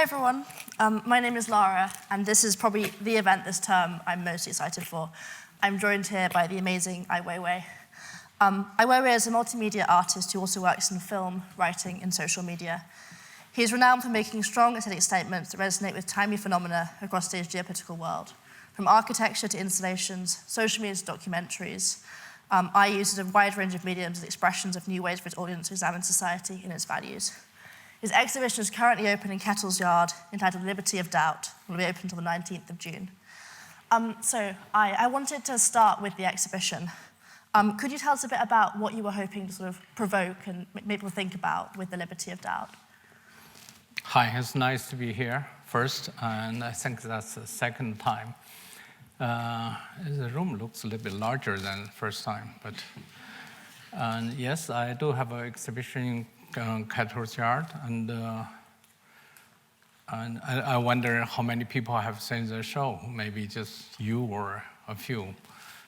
everyone. My name is Lara, and this is probably the event this term I'm most excited for. I'm joined here by the amazing Weiwei. Weiwei is a multimedia artist who also works in film, writing, and social media. He is renowned for making strong aesthetic statements that resonate with timely phenomena across the geopolitical world. From architecture to installations, social media to documentaries, I uses a wide range of mediums and expressions of new ways for his audience to examine society and its values. His exhibition is currently open in Kettle's Yard, entitled Liberty of Doubt, and will be open until the 19th of June. I wanted to start with the exhibition. Could you tell us a bit about what you were hoping to sort of provoke and make people think about with the Liberty of Doubt? Hi, it's nice to be here first, and I think that's the second time. The room looks a little bit larger than the first time, but yes, I do have an exhibition in Kettle's Yard, and I wonder how many people have seen the show. Maybe just you or a few,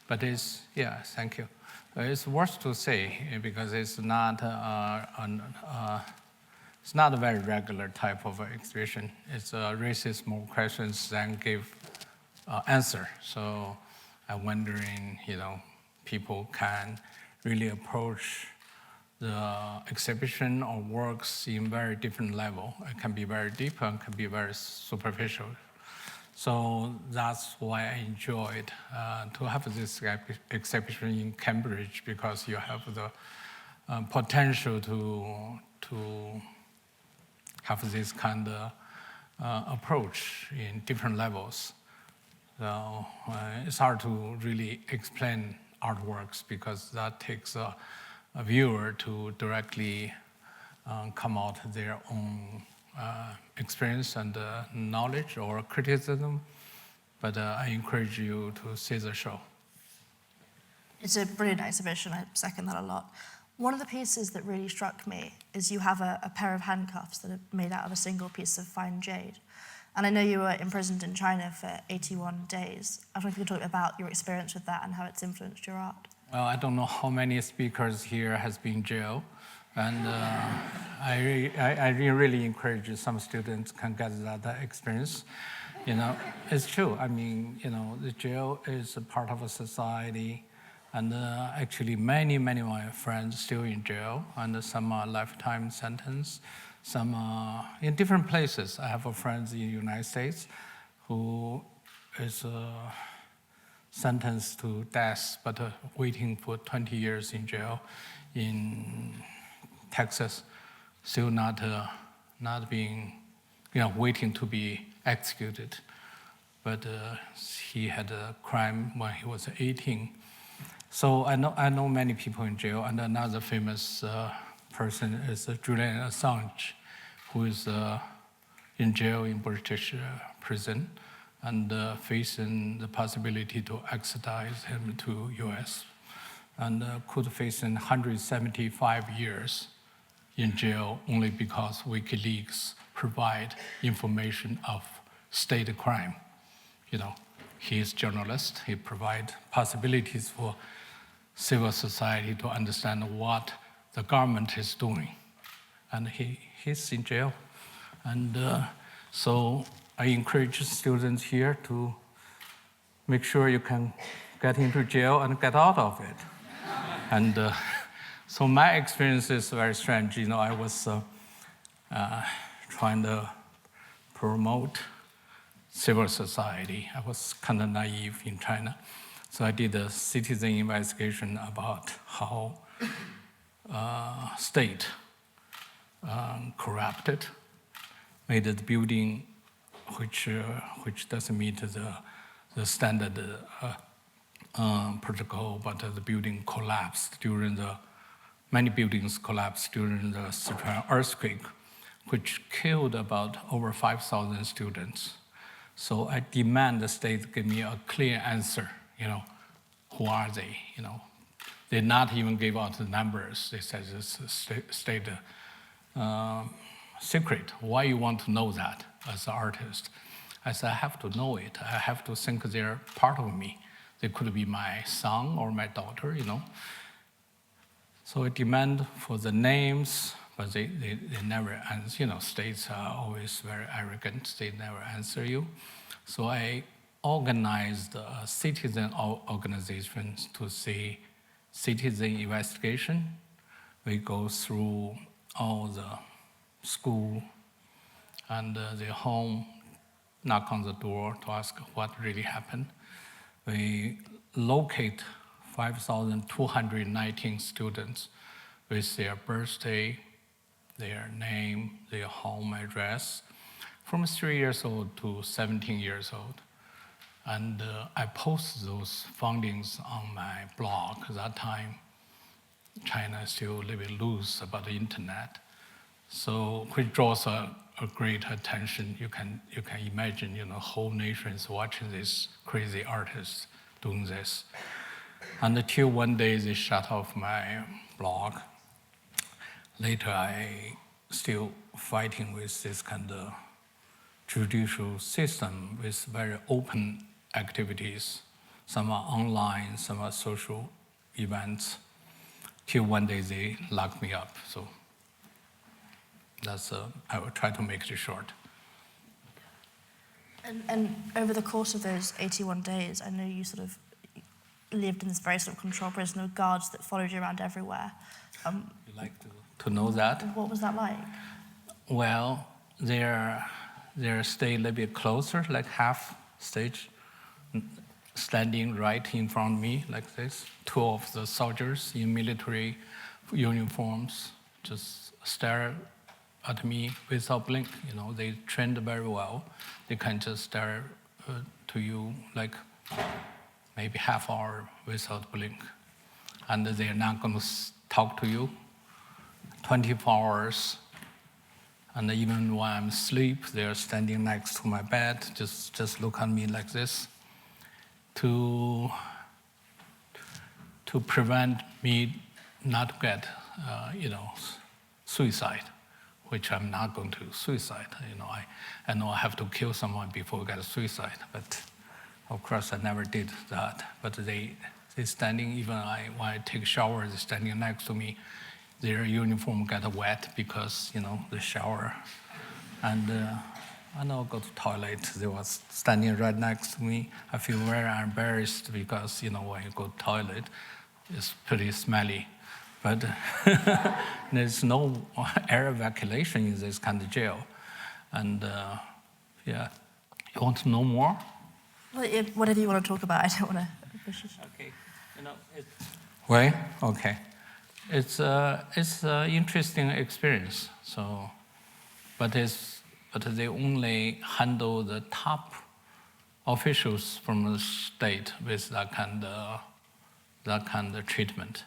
but thank you. It's worth to say because it's not it's not a very regular type of exhibition. It raises more questions than give answer. So I'm wondering, people can really approach the exhibition or works in very different level. It can be very deep and can be very superficial. So that's why I enjoyed to have this exhibition in Cambridge, because you have the potential to have this kind of approach in different levels. So it's hard to really explain artworks because that takes a viewer to directly come out their own experience and knowledge or criticism. But I encourage you to see the show. It's a brilliant exhibition. I second that a lot. One of the pieces that really struck me is you have a pair of handcuffs that are made out of a single piece of fine jade. And I know you were imprisoned in China for 81 days. I wonder if you could talk about your experience with that and how it's influenced your art. Well, I don't know how many speakers here has been in jail. And I really encourage some students can get that experience. It's true. I mean, the jail is a part of a society. And actually, many of my friends still in jail, and some are lifetime sentence, some are in different places. I have a friend in the United States who is sentenced to death, but waiting for 20 years in jail in Texas, still not being, waiting to be executed. But he had a crime when he was 18. So I know many people in jail, and another famous person is Julian Assange, who is in jail in British prison and facing the possibility to extradite him to US, and could face 175 years in jail only because WikiLeaks provide information of state crime. He is a journalist. He provides possibilities for civil society to understand what the government is doing. And he's in jail. And so I encourage students here to make sure you can get into jail and get out of it. And so my experience is very strange. I was trying to promote civil society. I was kind of naive in China. So I did a citizen investigation about how state corrupted, made the building which doesn't meet the standard protocol, but the building collapsed many buildings collapsed during the Sichuan earthquake, which killed about over 5,000 students. So I demand the state give me a clear answer. Who are they? They not even gave out the numbers. They said it's a state secret. Why you want to know that as an artist? I said, I have to know it. I have to think they're part of me. They could be my son or my daughter, So I demand for the names, but they never answer. States are always very arrogant. They never answer you. So I organized a citizen organization to see citizen investigation. We go through all the school and their home, knock on the door to ask what really happened. We locate 5,219 students with their birthday, their name, their home address, from 3 years old to 17 years old. And I post those findings on my blog. At that time, China is still a little bit loose about the internet. So which draws a great attention. You can imagine, whole nations watching this crazy artist doing this. And until one day they shut off my blog. Later, I still fighting with this kind of judicial system with very open activities. Some are online, some are social events. Till one day they locked me up. So that's I will try to make it short. And over the course of those 81 days, I know you sort of lived in this very sort of controlled prison with guards that followed you around everywhere. You like to know that? What was that like? Well, they stay a little bit closer, like half stage, standing right in front of me like this. Two of the soldiers in military uniforms just stare at me without blink. They trained very well. They can just stare to you like maybe half hour without blink. And they're not going to talk to you 24 hours. And even when I'm asleep, they're standing next to my bed, just look at me like this to prevent me not to get, suicide, which I'm not going to suicide. I know I have to kill someone before I get suicide, but of course I never did that. But they standing, even when I take a shower, they're standing next to me. Their uniform got wet because, the shower. And when I go to the toilet, they were standing right next to me. I feel very embarrassed because, when you go to the toilet, it's pretty smelly. But there's no air evacuation in this kind of jail. And yeah, you want to know more? Well, whatever you want to talk about, I don't want to push it. Okay, Well, okay. It's an interesting experience. So, but they only handle the top officials from the state with that kind of treatment.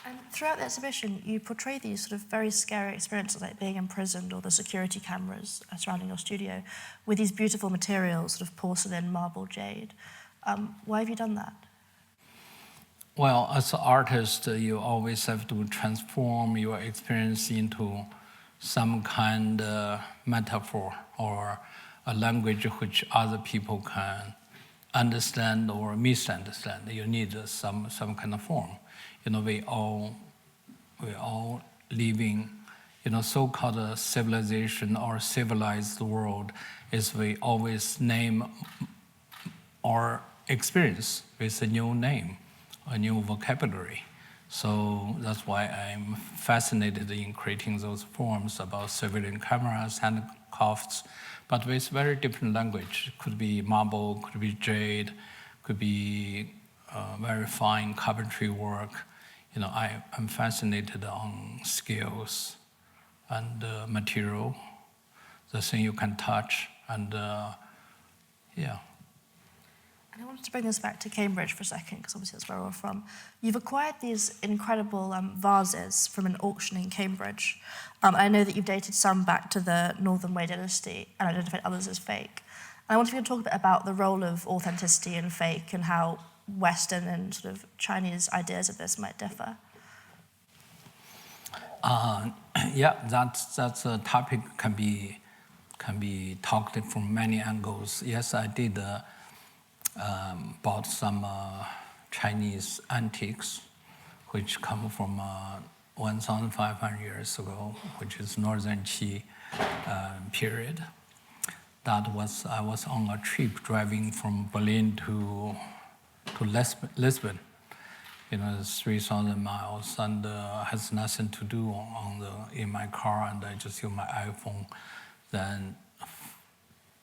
And throughout the exhibition, you portray these sort of very scary experiences, like being imprisoned or the security cameras surrounding your studio, with these beautiful materials, sort of porcelain, marble, jade. Why have you done that? Well, as an artist, you always have to transform your experience into some kind of metaphor or a language which other people can understand or misunderstand. You need some kind of form. We all living, so-called civilization or civilized world is we always name our experience with a new name, a new vocabulary. So that's why I'm fascinated in creating those forms about civilian cameras, handcuffs, but with very different language. Could be marble, could be jade, could be very fine carpentry work. I'm fascinated on skills and material, the thing you can touch, and yeah. And I wanted to bring this back to Cambridge for a second, because obviously that's where we're from. You've acquired these incredible vases from an auction in Cambridge. I know that you've dated some back to the Northern Wei dynasty and identified others as fake. And I wonder if you could talk a bit about the role of authenticity and fake and how Western and sort of Chinese ideas of this might differ. Yeah, that's a topic can be talked from many angles. Yes, I did bought some Chinese antiques, which come from 1,500 years ago, which is Northern Qi period. I was on a trip driving from Berlin to Lisbon. It's 3,000 miles, and has nothing to do in my car, and I just use my iPhone then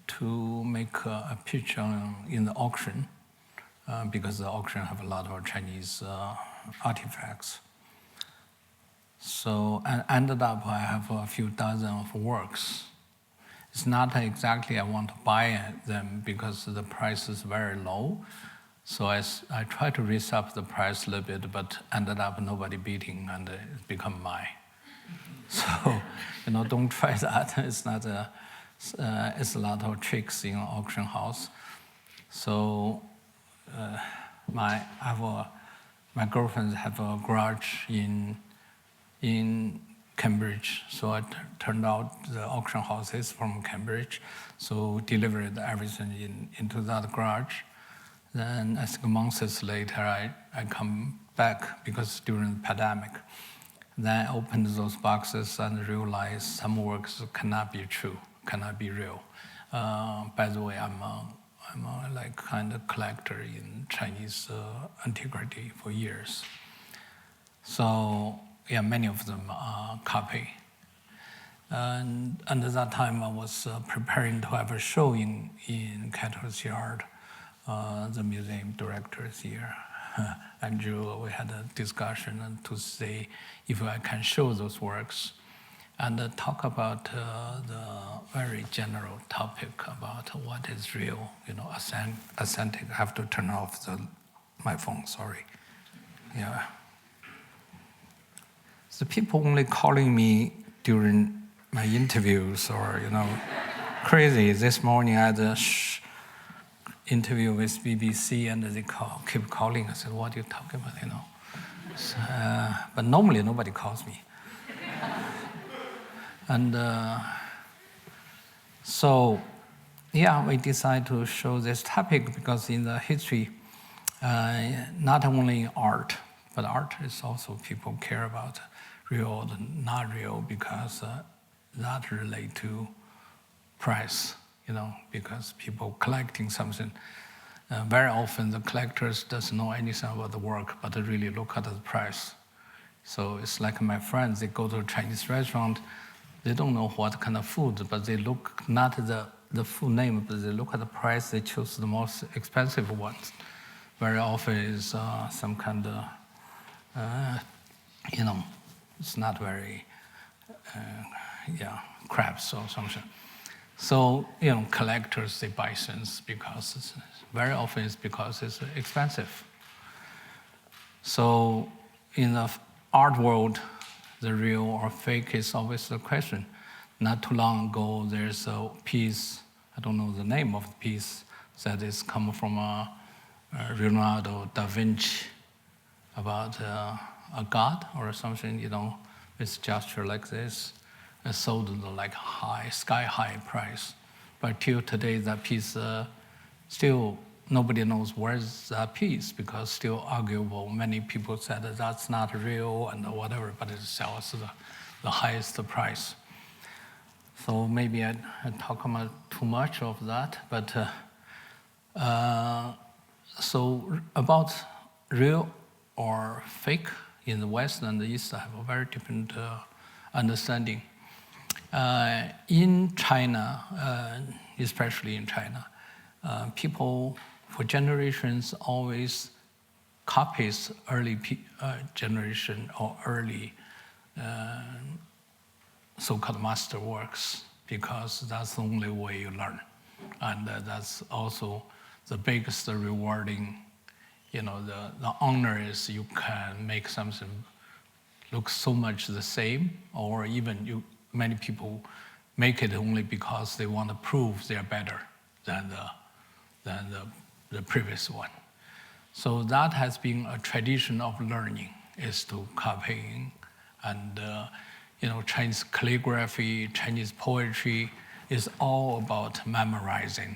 to make a pitch in the auction, because the auction have a lot of Chinese artifacts. So, and ended up I have a few dozen of works. It's not exactly I want to buy them because the price is very low. So I try to raise up the price a little bit, but ended up nobody bidding, and it become mine. So, don't try that. It's not it's a lot of tricks in an auction house. So, my girlfriend have a garage in Cambridge. So it turned out the auction house is from Cambridge. So delivered everything into that garage. Then I think months later, I come back because during the pandemic. Then I opened those boxes and realized some works cannot be true, cannot be real. By the way, I'm a like kind of collector in Chinese antiquity for years. So yeah, many of them are copy. And at that time, I was preparing to have a show in Untitled Art. The museum directors here, Andrew, we had a discussion to see if I can show those works and talk about the very general topic about what is real, authentic. I have to turn off my phone, sorry. Yeah. The people only calling me during my interviews or, crazy. This morning I had a interview with BBC, and they keep calling. I said, what are you talking about, So, but normally nobody calls me. And so, yeah, we decided to show this topic because in the history, not only art, but art is also people care about real and not real because that relate to price. Because people collecting something, very often the collectors doesn't know anything about the work, but they really look at the price. So it's like my friends, they go to a Chinese restaurant, they don't know what kind of food, but they look not the food name, but they look at the price, they choose the most expensive ones. Very often is some kind of, it's not very, crabs or something. So, collectors, they buy things because very often it's because it's expensive. So in the art world, the real or fake is always the question. Not too long ago, there's a piece, I don't know the name of the piece, that is come from Leonardo da Vinci about a god or something, with gesture like this. Sold at like sky-high price. But till today, that piece still, nobody knows where's that piece because still arguable. Many people said that that's not real and whatever, but it sells the highest price. So maybe I talk about too much of that, but so about real or fake in the West and the East, I have a very different understanding. In China, especially in China, people for generations always copies early generation or early so-called master works because that's the only way you learn. And that's also the biggest rewarding, the honor is you can make something look so much the same, or even many people make it only because they want to prove they're better than the previous one. So that has been a tradition of learning, is to copying. And Chinese calligraphy, Chinese poetry is all about memorizing.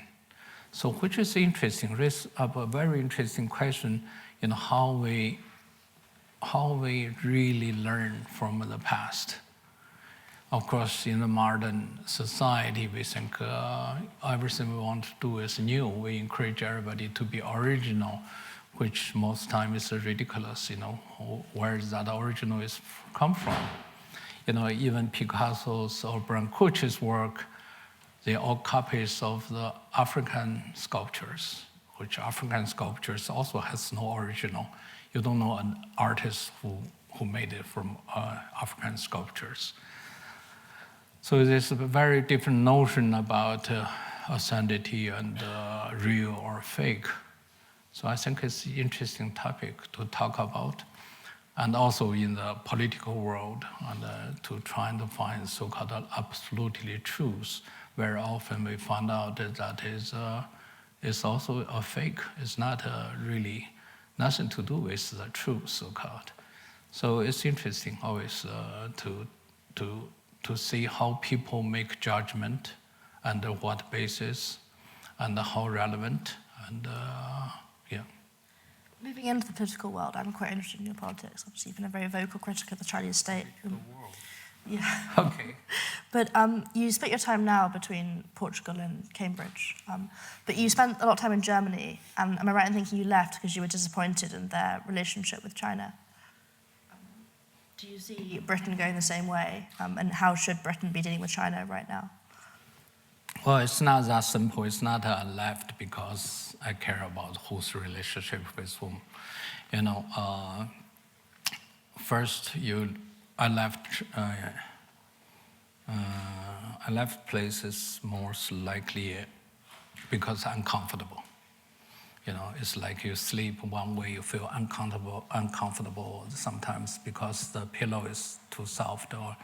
So which is interesting, raises up a very interesting question, how we how we really learn from the past. Of course, in the modern society, we think everything we want to do is new. We encourage everybody to be original, which most times is ridiculous. Where does that original come from? Even Picasso's or Brancusi's work, they're all copies of the African sculptures, which African sculptures also has no original. You don't know an artist who made it from African sculptures. So there's a very different notion about authenticity and real or fake. So I think it's an interesting topic to talk about. And also in the political world, and to try to find so-called absolutely truth. Very often we find out that is also a fake. It's not really nothing to do with the truth, so-called. So it's interesting always to see how people make judgment, under what basis, and how relevant, and yeah. Moving into the political world, I'm quite interested in your politics. Obviously, you've been a very vocal critic of the Chinese state. The world. Yeah. Okay. But you split your time now between Portugal and Cambridge. But you spent a lot of time in Germany, and am I right in thinking you left because you were disappointed in their relationship with China? Do you see Britain going the same way? And how should Britain be dealing with China right now? Well, it's not that simple. It's not left because I care about whose relationship with whom. First, I left places most likely because I'm uncomfortable. It's like you sleep one way, you feel uncomfortable sometimes because the pillow is too soft or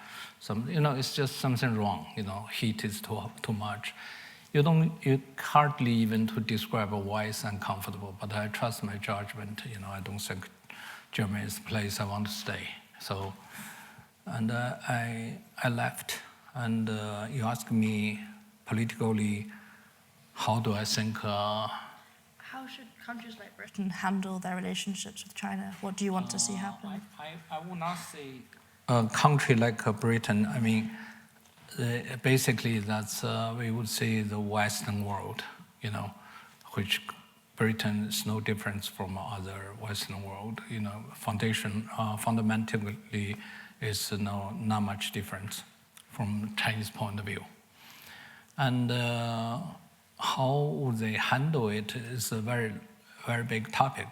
it's just something wrong. Heat is too much. You hardly even to describe why it's uncomfortable, but I trust my judgment. I don't think Germany is the place I want to stay. So, and I left. And you ask me politically, how do I think? How should countries like Britain handle their relationships with China? What do you want to see happen? I would not say a country like Britain. I mean, basically that's, we would say the Western world, which Britain is no different from other Western world. Fundamentally is not much different from Chinese point of view. And how they handle it is a very, very big topic.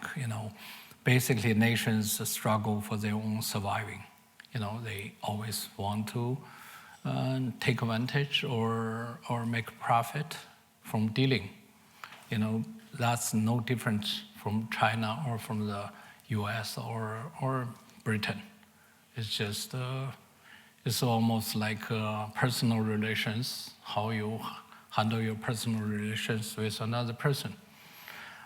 Basically nations struggle for their own surviving. They always want to take advantage or make profit from dealing. That's no different from China or from the US or Britain. It's just, it's almost like personal relations, how you handle your personal relations with another person.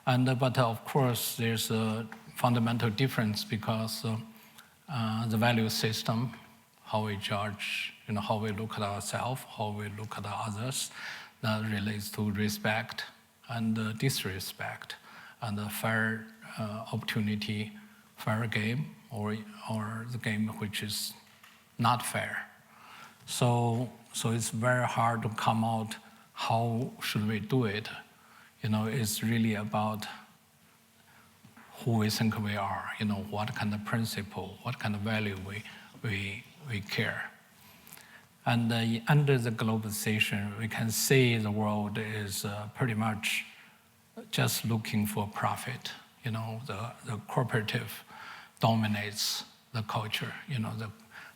But of course, there's a fundamental difference because the value system, how we judge, how we look at ourselves, how we look at others, that relates to respect and disrespect, and a fair opportunity, fair game, or the game which is not fair. So it's very hard to come out how should we do it. It's really about who we think we are, what kind of principle, what kind of value we care. And under the globalization, we can see the world is pretty much just looking for profit. The corporative dominates the culture.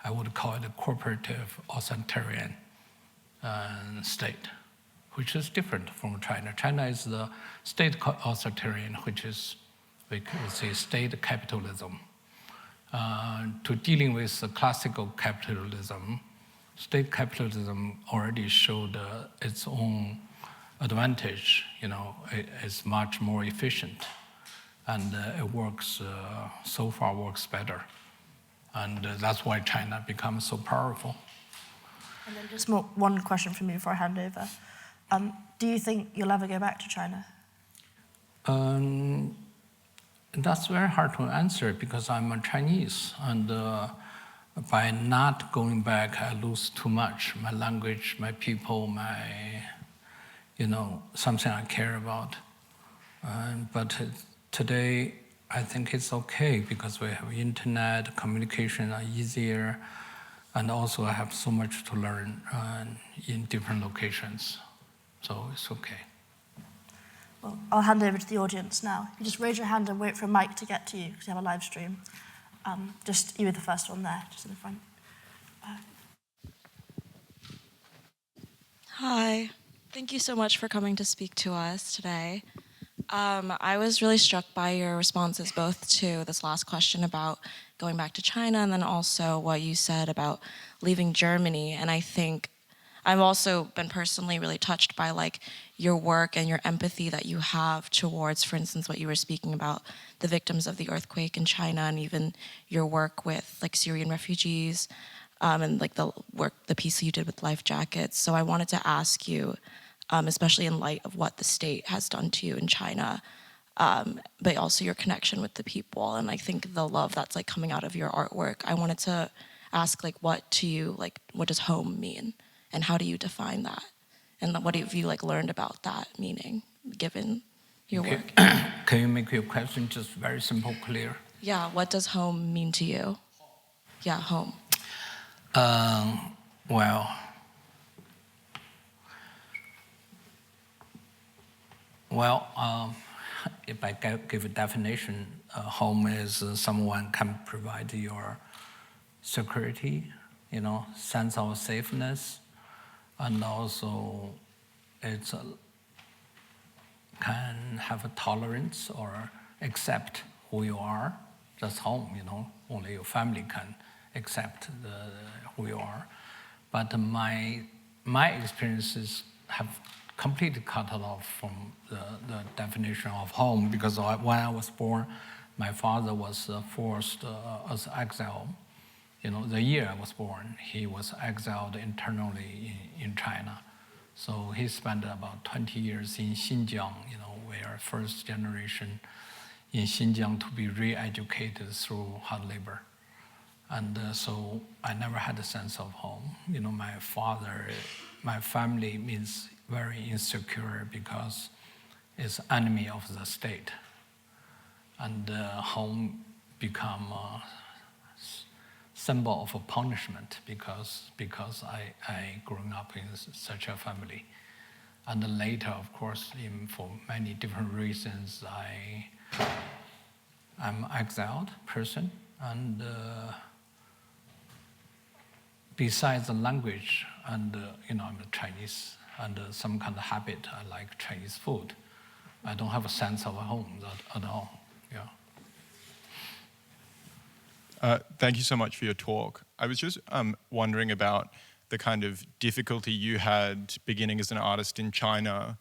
I would call it a corporative authoritarian state, which is different from China. China is the state authoritarian, which is, we could say, state capitalism. To dealing with the classical capitalism, state capitalism already showed its own advantage. It's much more efficient, and it works, so far works better. And that's why China becomes so powerful. And then just one question from me before I hand over. Do you think you'll ever go back to China? That's very hard to answer because I'm a Chinese, and by not going back, I lose too much. My language, my people, something I care about. But today, I think it's okay because we have internet, communication are easier, and also I have so much to learn in different locations. So it's okay. Well, I'll hand over to the audience now. You just raise your hand and wait for a mic to get to you because you have a live stream. Just you were the first one there, just in the front. Hi. Thank you so much for coming to speak to us today. I was really struck by your responses both to this last question about going back to China and then also what you said about leaving Germany. And I think I've also been personally really touched by like your work and your empathy that you have towards, for instance, what you were speaking about, the victims of the earthquake in China, and even your work with like Syrian refugees, and like the piece you did with life jackets. So I wanted to ask you, especially in light of what the state has done to you in China, but also your connection with the people, and I think the love that's like coming out of your artwork. I wanted to ask, like, what does home mean? And how do you define that? And what have you like learned about that meaning, given your work? Can you make your question just very simple, clear? Yeah, what does home mean to you? Yeah, home. If I give a definition, home is someone can provide your security, sense of safeness, and also it's can have a tolerance or accept who you are. That's home, Only your family can accept who you are. But my experiences have completely cut off from the definition of home because when I was born, my father was forced as exile. The year I was born, he was exiled internally in China. So he spent about 20 years in Xinjiang, we are first generation in Xinjiang to be re-educated through hard labor. And so I never had a sense of home. My family means very insecure because it's enemy of the state. And home become a symbol of a punishment because I grew up in such a family. And later, of course, for many different reasons, I'm exiled person. And besides the language, and I'm a Chinese, and some kind of habit, I like Chinese food. I don't have a sense of home at all. Yeah. Thank you so much for your talk. I was just wondering about the kind of difficulty you had beginning as an artist in China,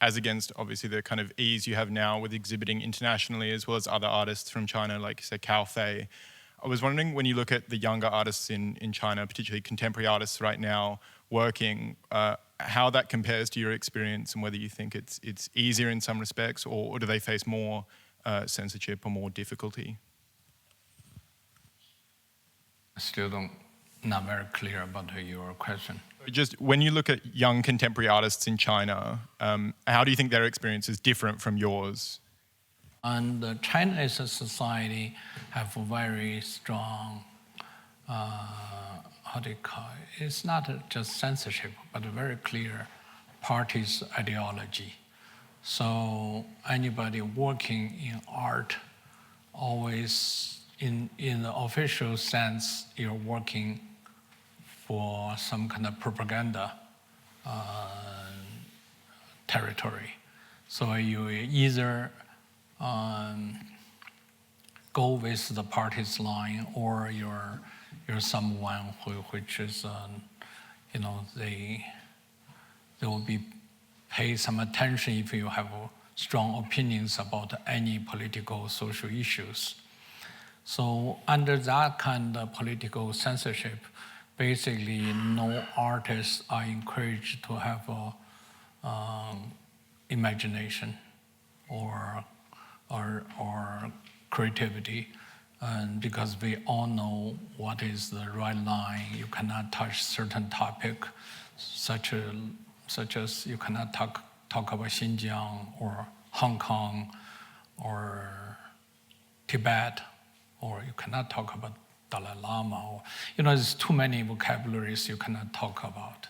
as against obviously the kind of ease you have now with exhibiting internationally, as well as other artists from China, like say Cao Fei. I was wondering, when you look at the younger artists in China, particularly contemporary artists right now working, how that compares to your experience and whether you think it's easier in some respects, or do they face more censorship or more difficulty? Still not very clear about your question. Just when you look at young contemporary artists in China, how do you think their experience is different from yours? And China as a society have a very strong, how do you call it? It's not just censorship, but a very clear party's ideology. So anybody working in art always, in the official sense, you're working for some kind of propaganda territory. So you either go with the party's line, or you're someone which is, they will be pay some attention if you have strong opinions about any political, social issues. So under that kind of political censorship, basically no artists are encouraged to have a imagination or or creativity. And because we all know what is the right line, you cannot touch certain topic, such as you cannot talk about Xinjiang or Hong Kong or Tibet, or you cannot talk about Dalai Lama, or, there's too many vocabularies you cannot talk about.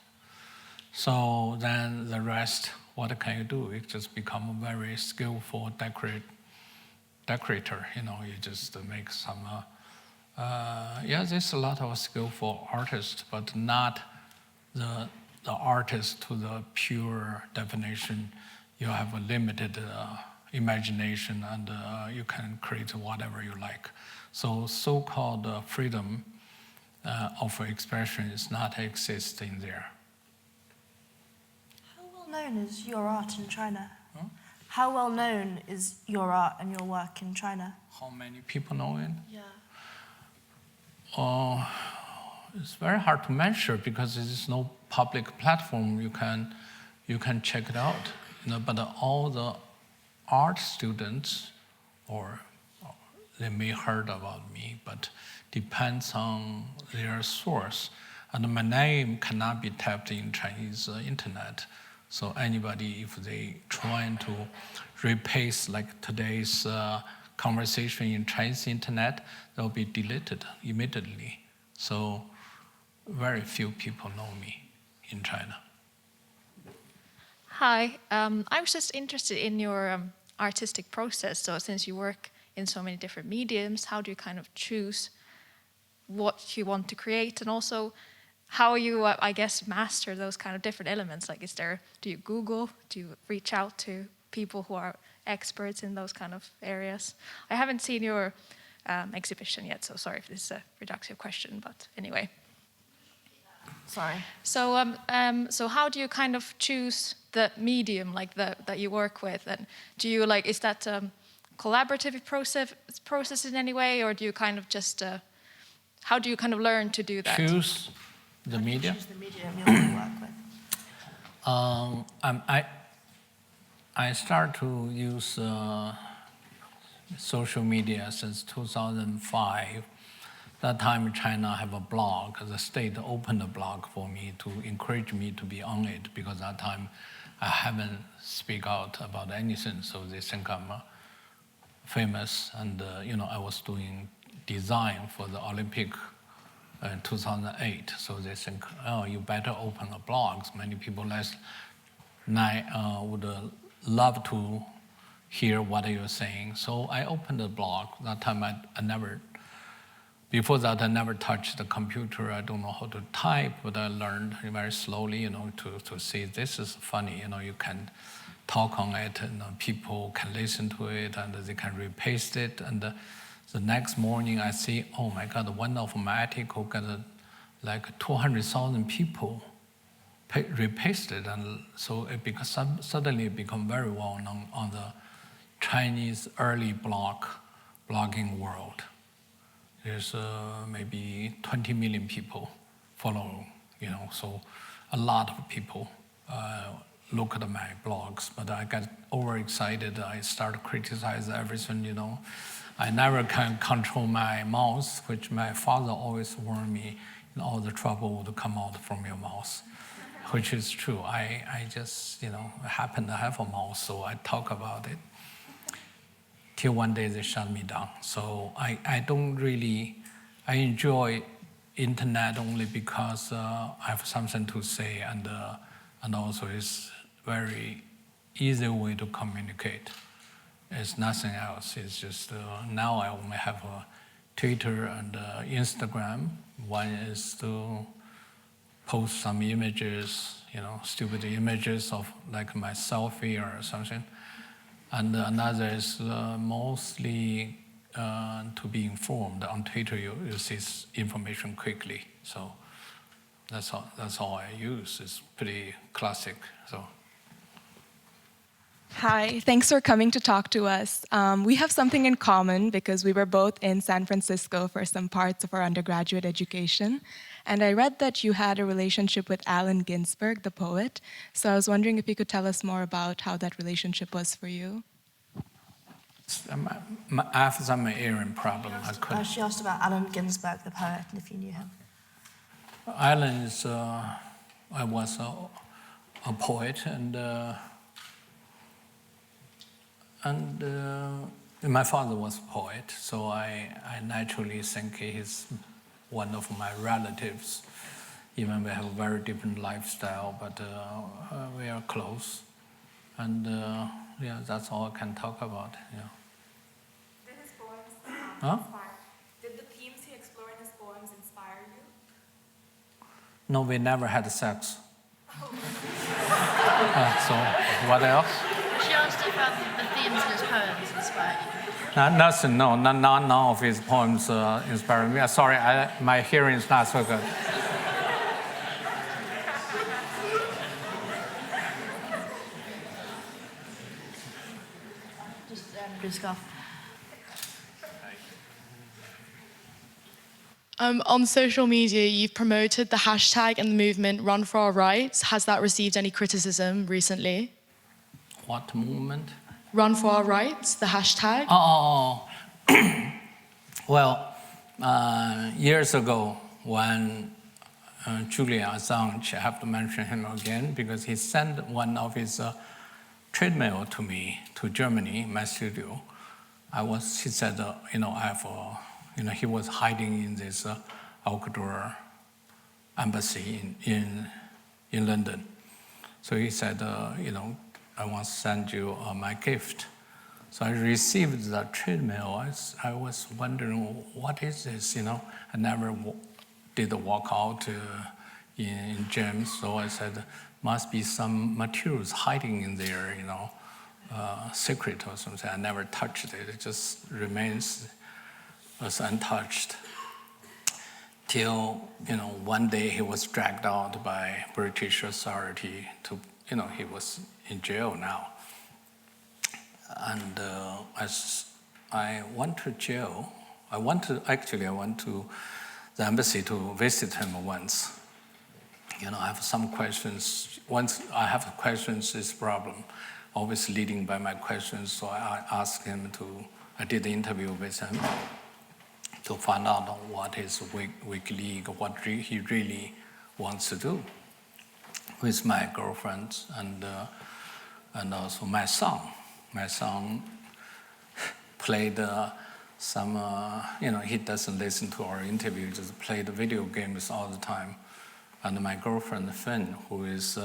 So then the rest, what can you do? You just become a very skillful decorator, you just make some, there's a lot of skillful artists, but not the artist to the pure definition. You have a limited imagination and you can create whatever you like. So-called freedom of expression is not existing there. How well known is your art in China? How well known is your art and your work in China? How many people know it? Yeah. It's very hard to measure because there is no public platform you can check it out. But all the art students, or they may heard about me, but depends on their source. And my name cannot be tapped in Chinese internet. So anybody, if they trying to repaste like today's conversation in Chinese internet, they'll be deleted immediately. So very few people know me in China. Hi, I was just interested in your artistic process. So since you work in so many different mediums, how do you kind of choose what you want to create? And also, how you, I guess, master those kind of different elements? Like, do you Google? Do you reach out to people who are experts in those kind of areas? I haven't seen your exhibition yet, so sorry if this is a reductive question, but anyway. Sorry. So, so how do you kind of choose the medium, like that you work with? And do you is that collaborative process in any way, or do you kind of just, how do you kind of learn to do that? Choose the medium? Choose the medium you want to work with. I start to use social media since 2005. That time China have a blog. The state opened a blog for me to encourage me to be on it, because that time I haven't speak out about anything, so they think I'm famous. And I was doing design for the Olympic in 2008. So they think, oh, you better open a blog. Many people last night would love to hear what you're saying. So I opened a blog. That time before that I never touched the computer. I don't know how to type, but I learned very slowly, to see this is funny. You can talk on it, and people can listen to it, and they can repaste it. And the next morning I see, oh my God, one of my article got like 200,000 people repasted, and so suddenly it became very well known on the Chinese early blogging world. There's maybe 20 million people follow, so a lot of people look at my blogs, but I got overexcited. I started criticizing everything, I never can control my mouth, which my father always warned me, all the trouble would come out from your mouth, which is true. I just, happen to have a mouth, so I talk about it. Till one day they shut me down. So I don't really, I enjoy internet only because I have something to say, and also it's very easy way to communicate. It's nothing else. It's just now I only have a Twitter and Instagram. One is to post some images, stupid images of like my selfie or something. And another is mostly to be informed. On Twitter, you see information quickly. So that's all I use. It's pretty classic. So. Hi, thanks for coming to talk to us. We have something in common because we were both in San Francisco for some parts of our undergraduate education. And I read that you had a relationship with Allen Ginsberg, the poet. So I was wondering if you could tell us more about how that relationship was for you. I have some hearing problem. I couldn't. She asked about Allen Ginsberg, the poet, and if you knew him. Alan is, I was a poet, and my father was a poet, so I naturally think he's one of my relatives. Even we have a very different lifestyle, but we are close. And yeah, that's all I can talk about. Yeah. Did his poems Huh? inspire? Did the themes he explored in his poems inspire you? No, we never had sex. So what else? She asked if the themes in his poems inspired you. Nothing. No, none of his poems inspire me. Sorry, my hearing is not so good. Just go. On social media, you've promoted the hashtag and the movement Run for Our Rights. Has that received any criticism recently? What movement? Run for Our Rights, the hashtag? Oh. Well, years ago, when Julian Assange, I have to mention him again because he sent one of his trade mail to me, to Germany, my studio. He said, he was hiding in this Ecuador embassy in London. So he said, I want to send you my gift. So I received that trade mail. I was wondering, what is this? I never did walk out in James, so I said, must be some materials hiding in there, secret or something. I never touched it. It just remains as untouched. Till, one day he was dragged out by British authority to, he was in jail now. And as I went to jail, I went to the embassy to visit him once. I have some questions. Once I have questions, this problem, always leading by my questions. So I asked him I did the interview with him to find out what his weak league, what he really wants to do with my girlfriend and also my son. My son played some, he doesn't listen to our interview, he just played video games all the time. And my girlfriend, Finn, who is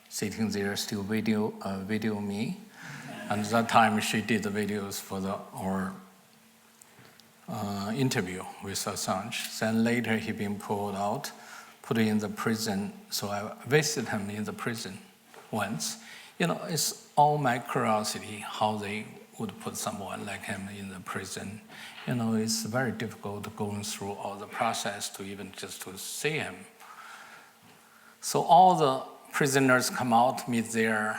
sitting there still video me. And that time she did the videos for our interview with Assange. Then later he been pulled out, put in the prison. So I visited him in the prison once. It's all my curiosity how they would put someone like him in the prison. It's very difficult going through all the process to even just to see him. So all the prisoners come out, meet their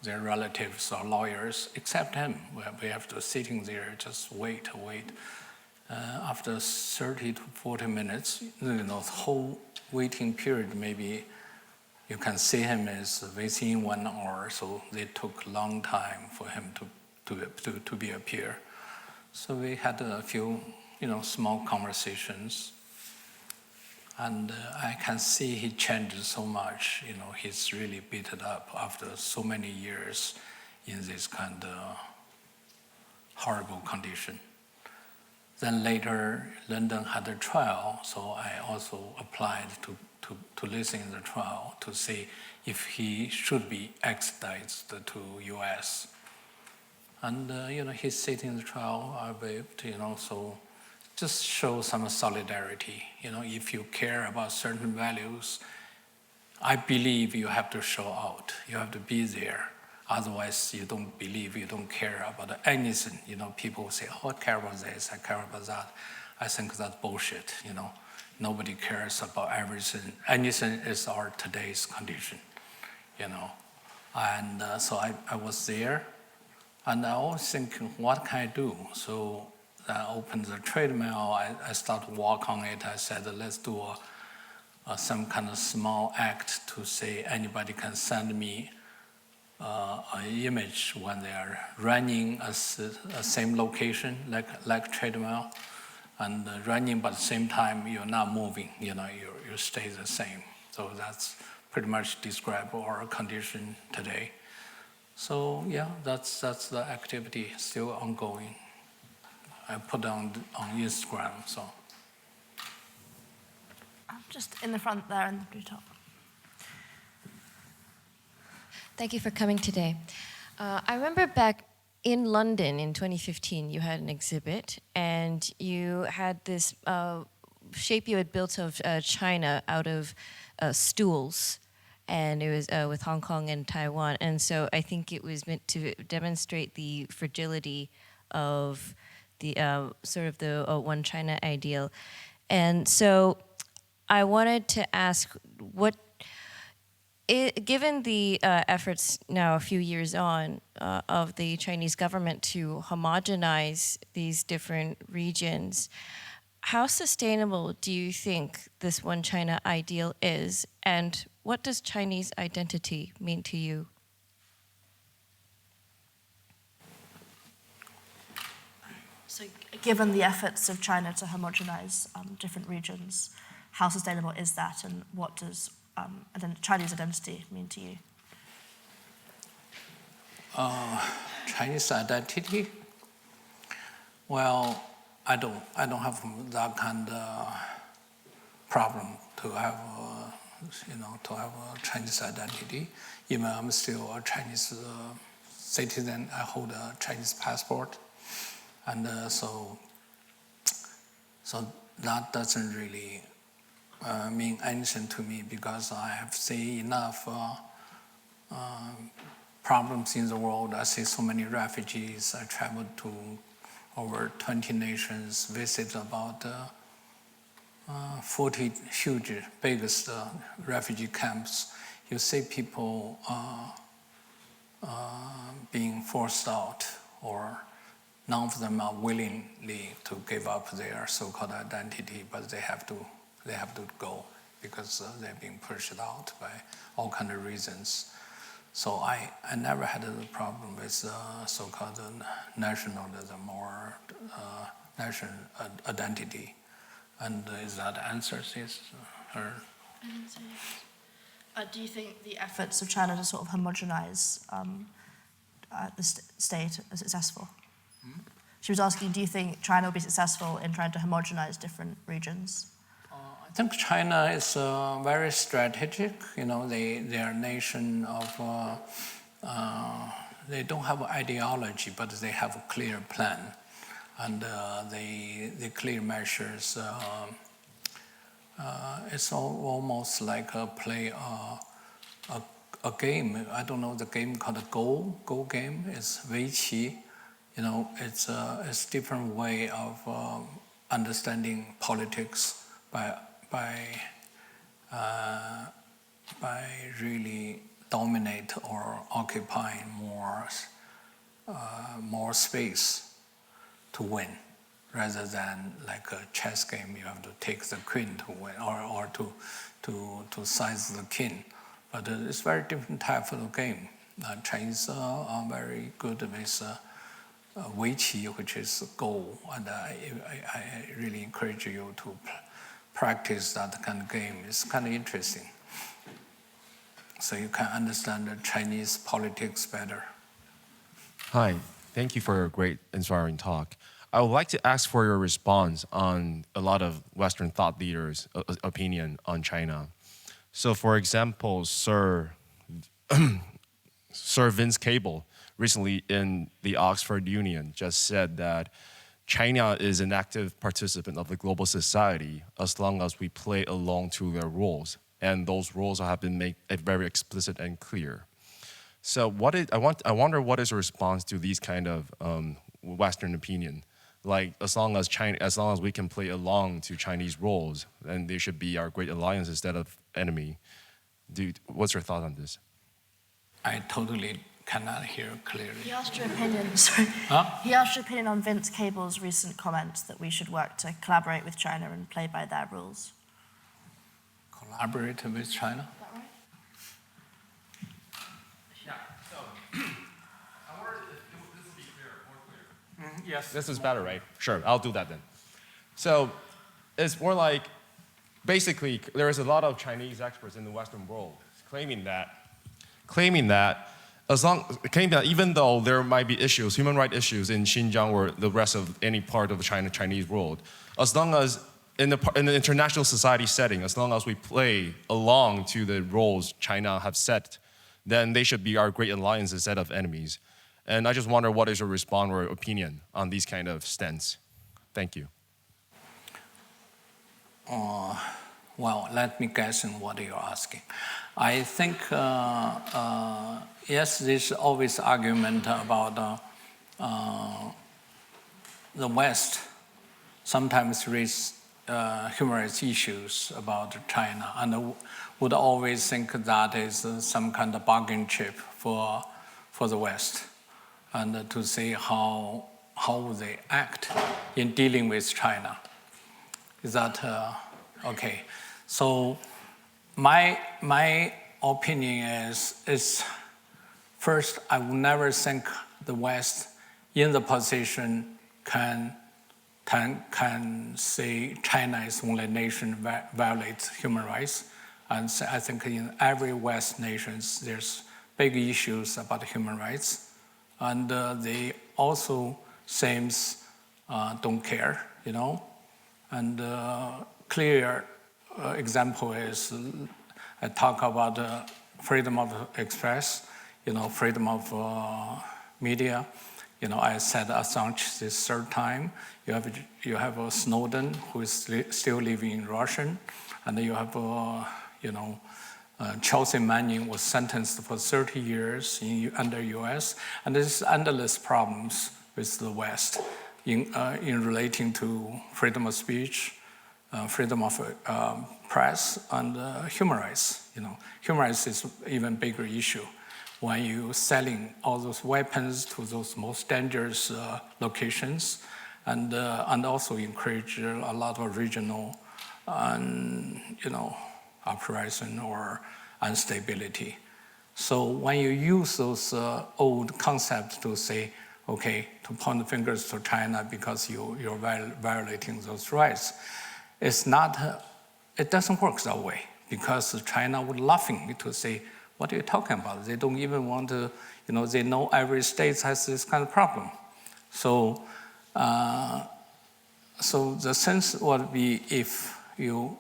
relatives or lawyers, except him. We have to sitting there, just wait. After 30 to 40 minutes, the whole waiting period, maybe you can see him is within 1 hour. So they took a long time for him to be appear. So we had a few, small conversations. And I can see he changed so much. He's really beaten up after so many years in this kind of horrible condition. Then later, London had a trial, so I also applied to listen in the trial to see if he should be extradited to US. And, he's sitting in the trial, I waved, so just show some solidarity. If you care about certain values, I believe you have to show out. You have to be there. Otherwise, you don't believe, you don't care about anything. People say, oh, I care about this, I care about that. I think that's bullshit, Nobody cares about everything. Anything is our today's condition, And so I was there, and I was thinking, what can I do? So I opened the trade mail, I started to work on it. I said, let's do some kind of small act to say anybody can send me an image when they are running a same location, like treadmill, and running, but at the same time you're not moving. You stay the same. So that's pretty much describe our condition today. So yeah, that's the activity still ongoing. I put on Instagram. So Just in the front there in the blue top. Thank you for coming today. I remember back in London in 2015, you had an exhibit, and you had this shape you had built of China out of stools, and it was with Hong Kong and Taiwan. And so I think it was meant to demonstrate the fragility of the sort of the one China ideal. And so I wanted to ask, given the efforts now a few years on of the Chinese government to homogenize these different regions, how sustainable do you think this one China ideal is, and what does Chinese identity mean to you? So given the efforts of China to homogenize different regions, how sustainable is that, and what does Chinese identity mean to you? Chinese identity? Well, I don't have that kind of problem to have, to have a Chinese identity. Even I'm still a Chinese citizen. I hold a Chinese passport, and so that doesn't really mean anything to me, because I have seen enough problems in the world. I see so many refugees. I traveled to over 20 nations, visited about 40 huge, biggest refugee camps. You see people being forced out, or none of them are willingly to give up their so-called identity, but they have to go because they're being pushed out by all kinds of reasons. So I never had a problem with so-called nationalism or national identity. And is that answers his or? Do you think the efforts of China to sort of homogenize the state are successful? She was asking, do you think China will be successful in trying to homogenize different regions? I think China is very strategic. They are a nation of, they don't have ideology, but they have a clear plan. And the clear measures, it's almost like a play, a game. I don't know, the game called a Go game. It's Weiqi. It's a different way of understanding politics by really dominate or occupying more space to win, rather than like a chess game. You have to take the queen to win, or to seize the king. But it's very different type of game. Chinese are very good with Weiqi, which is Go, and I really encourage you to practice that kind of game. It's kind of interesting, so you can understand the Chinese politics better. Hi, thank you for a great, inspiring talk. I would like to ask for your response on a lot of Western thought leaders' opinion on China. So, for example, Sir Vince Cable recently in the Oxford Union just said that China is an active participant of the global society as long as we play along to their rules, and those rules have been made very explicit and clear. So, I wonder what is your response to these kind of Western opinion? Like, as long as we can play along to Chinese rules, then they should be our great alliance instead of enemy. What's your thought on this? I totally cannot hear clearly. He asked your opinion. Sorry. Huh? He asked your opinion on Vince Cable's recent comment that we should work to collaborate with China and play by their rules. Collaborate with China? Is that right? Yeah. So Yes. This is better, right? Sure, I'll do that then. So it's more like, basically, there is a lot of Chinese experts in the Western world claiming that even though there might be issues, human rights issues in Xinjiang or the rest of any part of the Chinese world, as long as in the international society setting, as long as we play along to the roles China have set, then they should be our great alliance instead of enemies. And I just wonder what is your response or opinion on these kind of stance? Thank you. Well, let me guess on what you're asking. I think, yes, there's always argument about the West sometimes raise human rights issues about China, and would always think that is some kind of bargain chip for the West, and to see how they act in dealing with China. Is that okay? So my opinion is first, I will never think the West in the position can say China is the only nation violates human rights. And so I think in every West nations, there's big issues about human rights. And they also seems don't care, you know. And clear example is I talk about freedom of express, you know, freedom of media. You know, I said Assange this third time. You have Snowden, who is still living in Russia, and you have Chelsea Manning was sentenced for 30 years under U.S. And there's endless problems with the West in relating to freedom of speech, freedom of press, and human rights. You know, human rights is even bigger issue. When you selling all those weapons to those most dangerous locations, and also encourage a lot of regional, uprising or instability. So when you use those old concepts to say, okay, to point the fingers to China because you're violating those rights, it doesn't work that way, because China would laughing to say, what are you talking about? They don't even want to, they know every state has this kind of problem. So, so the sense would be if the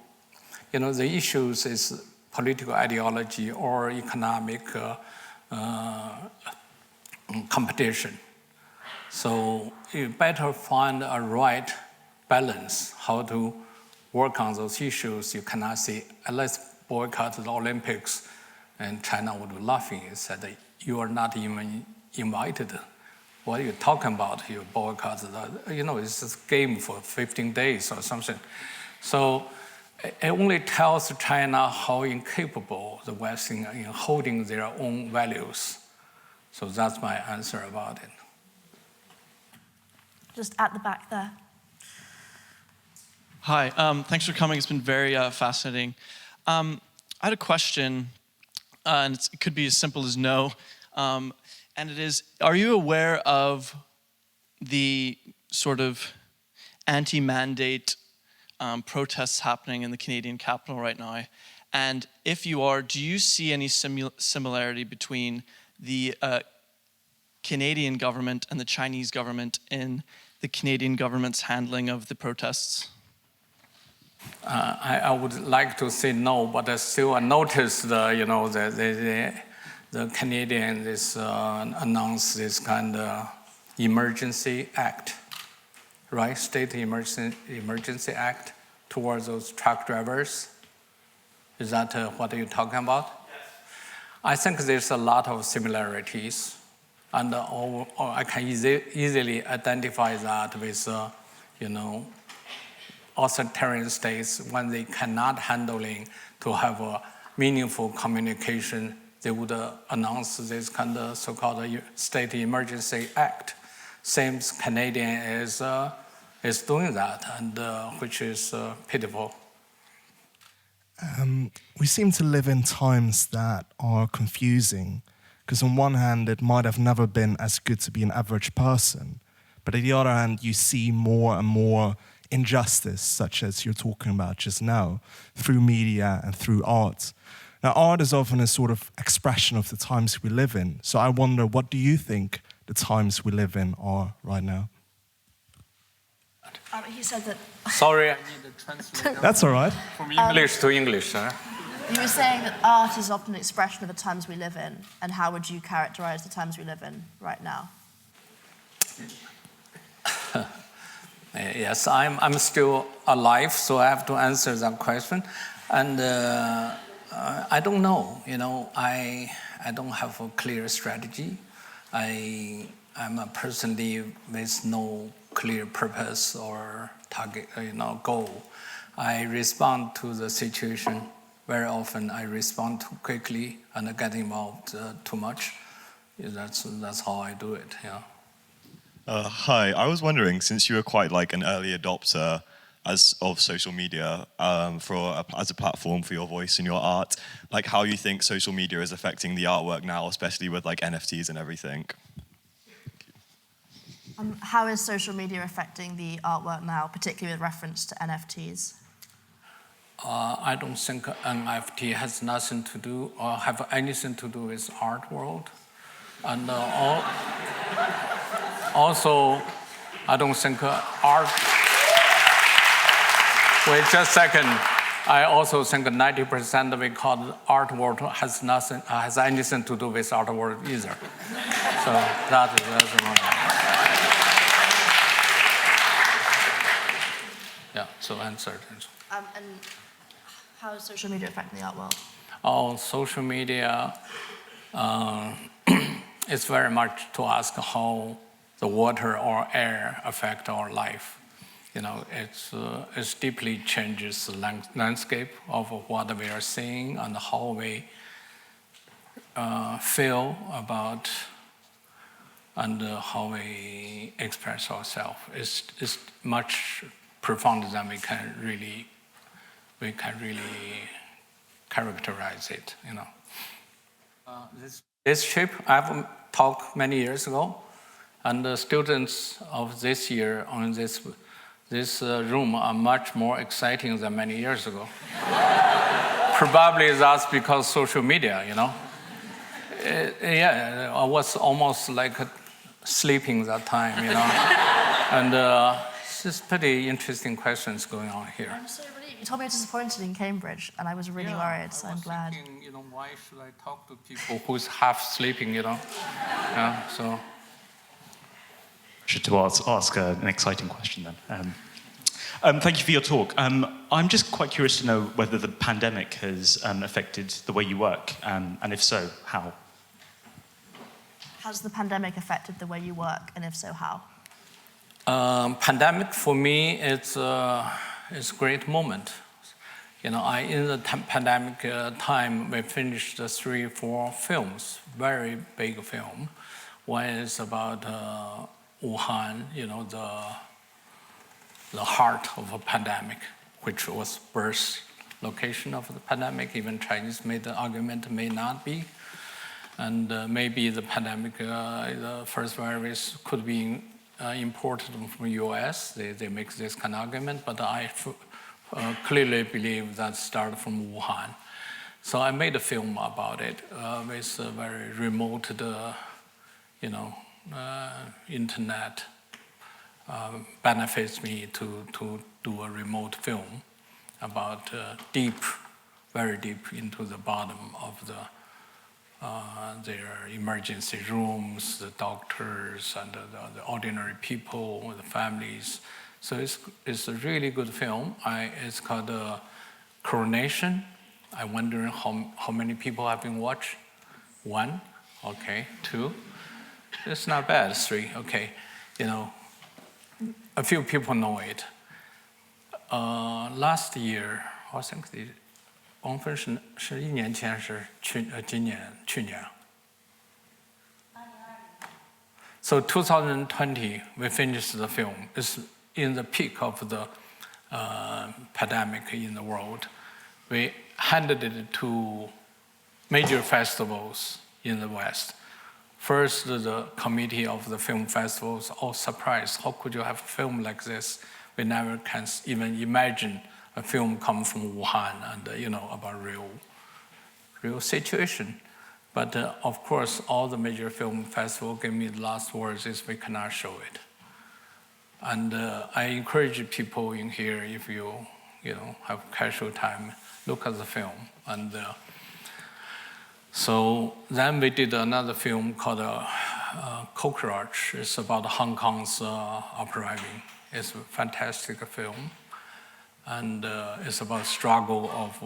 issues is political ideology or economic competition. So you better find a right balance, how to work on those issues. You cannot say, let's boycott the Olympics, and China would be laughing and said, you are not even invited. What are you talking about? You boycott it's a game for 15 days or something. So it only tells China how incapable the West in holding their own values. So that's my answer about it. Just at the back there. Hi, thanks for coming. It's been very fascinating. I had a question, and it could be as simple as no. And it is, are you aware of the sort of anti-mandate protests happening in the Canadian capital right now? And if you are, do you see any similarity between the Canadian government and the Chinese government in the Canadian government's handling of the protests? I would like to say no, but still I noticed the Canadians announced this kind of emergency act, right? State emergency act towards those truck drivers. Is that what you're talking about? Yes. I think there's a lot of similarities, and I can easily identify that with, authoritarian states when they cannot handling to have a meaningful communication. They would announce this kind of so-called state emergency act. Same Canadian is doing that, and which is pitiful. We seem to live in times that are confusing, because on one hand, it might have never been as good to be an average person, but on the other hand, you see more and more injustice, such as you're talking about just now, through media and through art. Now, art is often a sort of expression of the times we live in. So I wonder, what do you think the times we live in are right now? He said that. Sorry, I need a translator. That's all right. From English to English. You were saying that art is often an expression of the times we live in, and how would you characterize the times we live in right now? Yes, I'm still alive, so I have to answer that question. And I don't know, I don't have a clear strategy. I'm a person with no clear purpose or target, goal. I respond to the situation. Very often I respond too quickly and I get involved too much. That's how I do it, yeah. Hi, I was wondering, since you were quite like an early adopter of social media as a platform for your voice and your art, like how you think social media is affecting the artwork now, especially with like NFTs and everything. How is social media affecting the artwork now, particularly with reference to NFTs? I don't think NFT has nothing to do or have anything to do with art world. And also, I don't think art... Wait just a second. I also think 90% of it called art world has anything to do with art world either. So that's one. Yeah, so answered. And how is social media affecting the art world? Social media, it's very much to ask how the water or air affect our life. It deeply changes the landscape of what we are seeing and how we feel about and how we express ourselves. It's much profound than we can really characterize it. This trip I've talked many years ago, and the students of this year on this room are much more exciting than many years ago. Probably that's because social media, I was almost like sleeping that time, And it's just pretty interesting questions going on here. I'm so relieved. You told me I was disappointed in Cambridge, and I was really worried, so I'm glad. Thinking, why should I talk to people who's half sleeping, Yeah, so... To ask an exciting question then. Thank you for your talk. I'm just quite curious to know whether the pandemic has affected the way you work, and if so, how? Has the pandemic affected the way you work, and if so, how? Pandemic for me is a great moment. In the pandemic time, we finished 3-4 films, very big film. One is about Wuhan, the heart of a pandemic, which was birth location of the pandemic. Even Chinese made the argument may not be. And maybe the pandemic, the first virus could be imported from US. They make this kind of argument, but I clearly believe that started from Wuhan. So I made a film about it with a very remote, internet benefits me to do a remote film about very deep into the bottom of their emergency rooms, the doctors and the ordinary people, the families. So it's a really good film. It's called Coronation. I'm wondering how many people have been watched. 1, okay, 2. It's not bad. 3, okay. A few people know it. Last year, I think王芬是1年前是去年 So 2020, we finished the film. It's in the peak of the pandemic in the world. We handed it to major festivals in the West. First, the committee of the film festival was all surprised. How could you have a film like this? We never can even imagine a film come from Wuhan and about real situation. But of course, all the major film festivals gave me the last words is we cannot show it. And I encourage people in here, if you have casual time, look at the film. And so then we did another film called Cockroach. It's about Hong Kong's uprising. It's a fantastic film. And it's about struggle of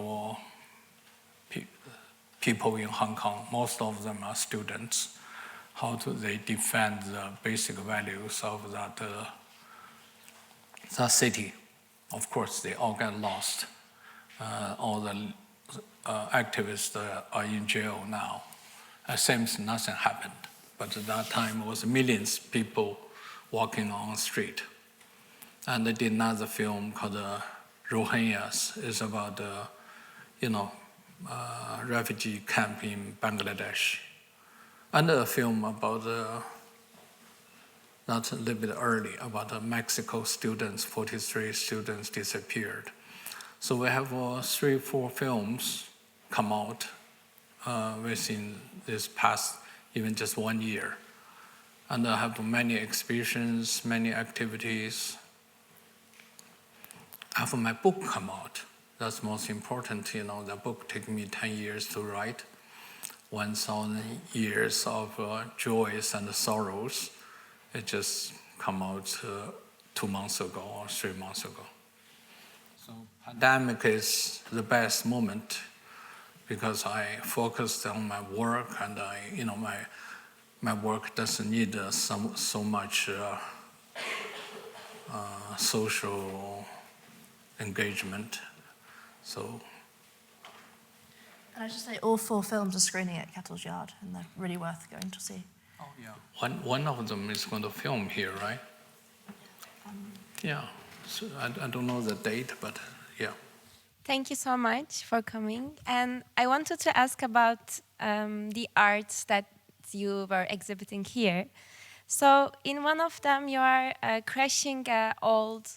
people in Hong Kong. Most of them are students. How do they defend the basic values of that city? Of course, they all get lost. All the activists are in jail now. It seems nothing happened. But at that time, it was millions of people walking on the street. And they did another film called Rohingyas. It's about, refugee camp in Bangladesh. And a film about, not a little bit early, about the Mexico students, 43 students disappeared. So we have 3-4 films come out within this past, even just 1 year. And I have many exhibitions, many activities. I have my book come out. That's most important. The book took me 10 years to write. 1,000 years of joys and sorrows. It just come out 2 months ago or 3 months ago. So pandemic is the best moment because I focused on my work and my work doesn't need so much social engagement. So. And I should say all 4 films are screening at Kettle's Yard, and they're really worth going to see. Oh yeah. One of them is going to film here, right? Yeah. So I don't know the date, but yeah. Thank you so much for coming. And I wanted to ask about the arts that you were exhibiting here. So in one of them, you are crashing old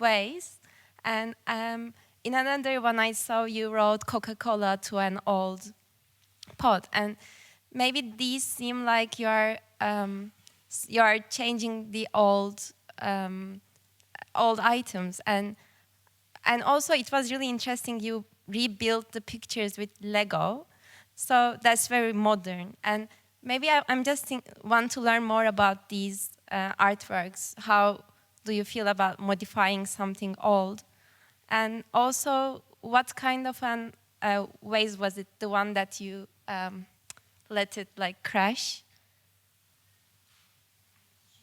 ways, and in another one I saw you wrote Coca-Cola to an old pot. And maybe these seem like you are changing the old items, and also it was really interesting. You rebuilt the pictures with Lego, so that's very modern. And maybe I'm just want to learn more about these artworks. How do you feel about modifying something old? And also, what kind of ways was it? The one that you let it crash?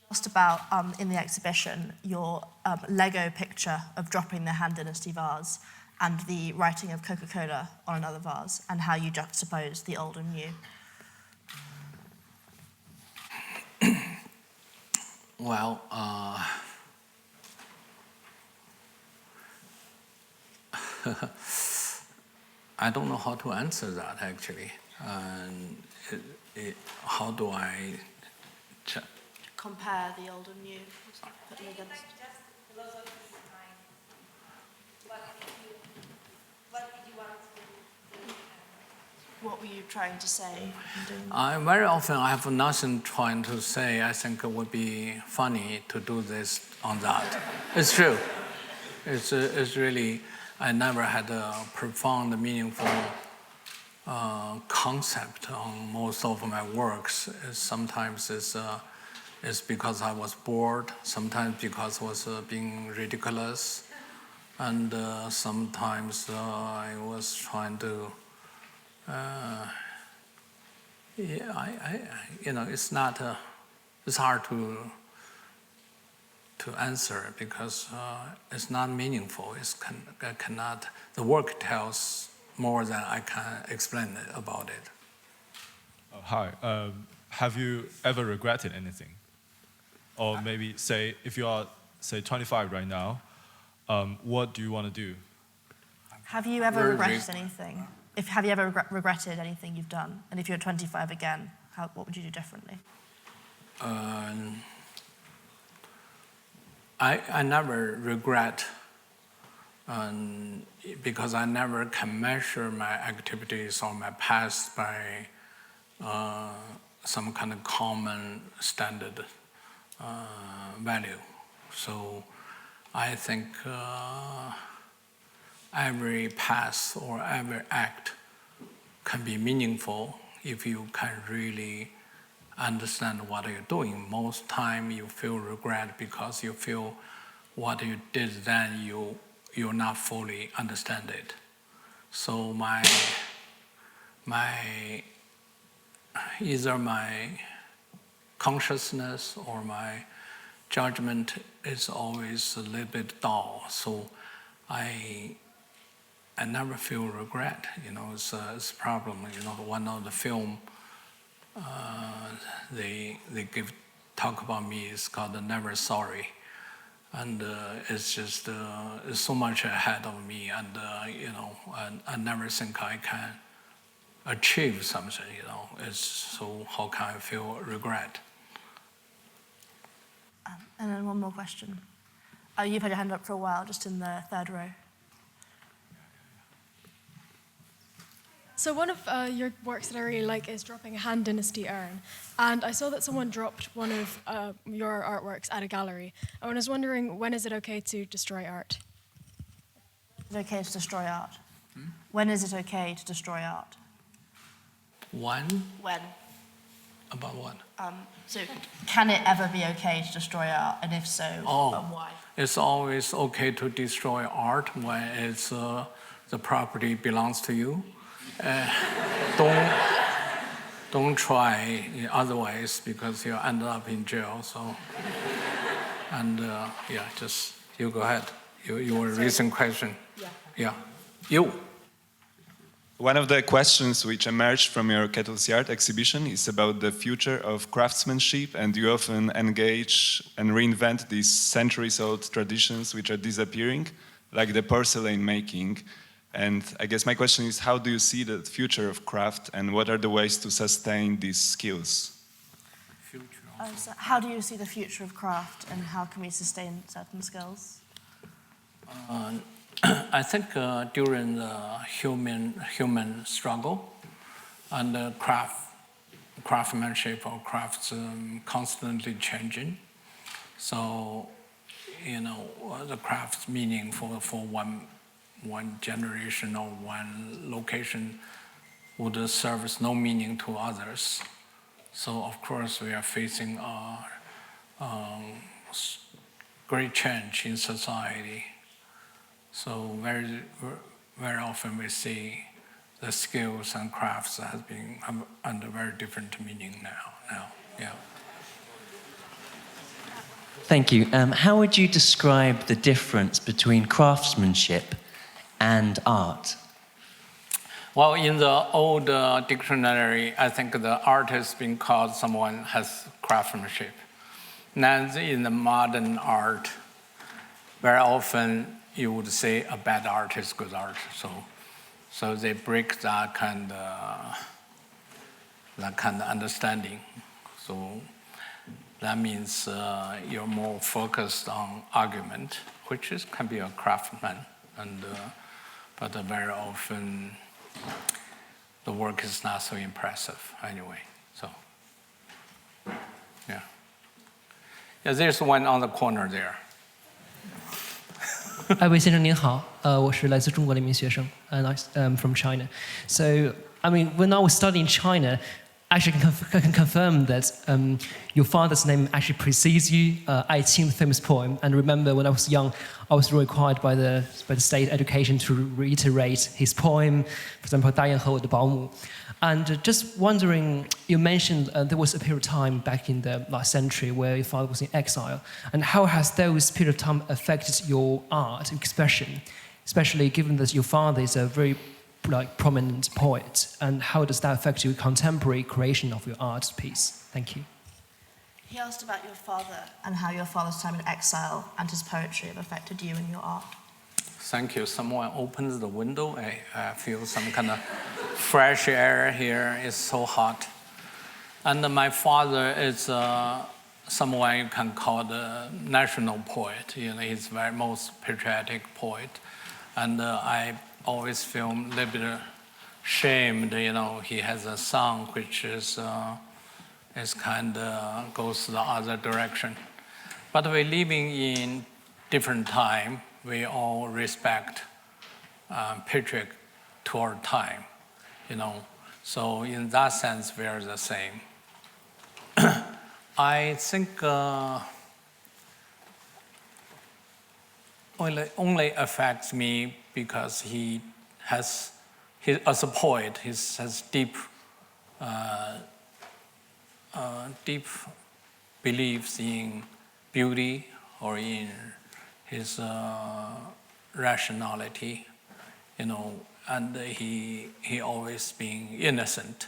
Asked about in the exhibition your Lego picture of dropping the Han Dynasty vase and the writing of Coca-Cola on another vase, and how you juxtapose the old and new. Well, I don't know how to answer that actually. How do I compare the old and new? Put them against. What were you trying to say? Very often I have nothing trying to say. I think it would be funny to do this on that. It's true. It's really, I never had a profound, meaningful concept on most of my works. Sometimes it's because I was bored, sometimes because I was being ridiculous, and sometimes I was trying to, it's not, it's hard to answer because it's not meaningful. I cannot, the work tells more than I can explain about it. Hi, have you ever regretted anything? Or maybe say, if you are, say, 25 right now, what do you want to do? Have you ever regretted anything? Have you ever regretted anything you've done? And if you're 25 again, what would you do differently? I never regret because I never can measure my activities or my past by some kind of common standard value. So I think every path or every act can be meaningful if you can really understand what you're doing. Most time you feel regret because you feel what you did then you're not fully understand it. So either my consciousness or my judgment is always a little bit dull. So I never feel regret. It's a problem. One of the film they talk about me is called Never Sorry, and it's just it's so much ahead of me, and I never think I can achieve something. So how can I feel regret? And then one more question. You've had your hand up for a while, just in the third row. So one of your works that I really like is Dropping a Han Dynasty urn. And I saw that someone dropped one of your artworks at a gallery. I was wondering, when is it okay to destroy art? Is it okay to destroy art? When is it okay to destroy art? When? When? About what? So can it ever be okay to destroy art? And if so, why? It's always okay to destroy art when it's the property belongs to you. Don't try otherwise because you'll end up in jail. So, and just you go ahead. Your recent question. Yeah. You. One of the questions which emerged from your Kettle's Art exhibition is about the future of craftsmanship, and you often engage and reinvent these centuries-old traditions which are disappearing, like the porcelain making. And I guess my question is, how do you see the future of craft, and what are the ways to sustain these skills? So how do you see the future of craft, and how can we sustain certain skills? I think during the human struggle and craftsmanship or crafts constantly changing. So, the craft's meaning for one generation or one location would serve no meaning to others. So of course we are facing a great change in society. So very, very often we see the skills and crafts has been under very different meaning now. Yeah. Thank you. How would you describe the difference between craftsmanship and art? Well, in the old dictionary, I think the art has been called someone has craftsmanship. Now in the modern art, very often you would say a bad art is good art. So they break that kind of understanding. So that means you're more focused on argument, which can be a craftsman, but very often the work is not so impressive anyway. So, yeah. There's one on the corner there. 艾薇先生您好，我是来自中国的一名学生，I'm from China. So, I mean, when I was studying China, actually can confirm that your father's name actually precedes you. I sing the famous poem, and remember when I was young, I was required by the state education to reiterate his poem, for example, 大雁和我的保姆. And just wondering, you mentioned there was a period of time back in the last century where your father was in exile, and how has those period of time affected your art expression, especially given that your father is a very prominent poet, and how does that affect your contemporary creation of your art piece? Thank you. He asked about your father and how your father's time in exile and his poetry have affected you and your art. Thank you. Someone opens the window. I feel some kind of fresh air here. It's so hot. And my father is someone you can call the national poet. He's the very most patriotic poet. And I always feel a little bit shamed. He has a son which is kind of goes the other direction. But we're living in different time. We all respect patriot to our time, So in that sense, we are the same. I think only affects me because he has, as a poet, he has deep beliefs in beauty or in his rationality, and he always being innocent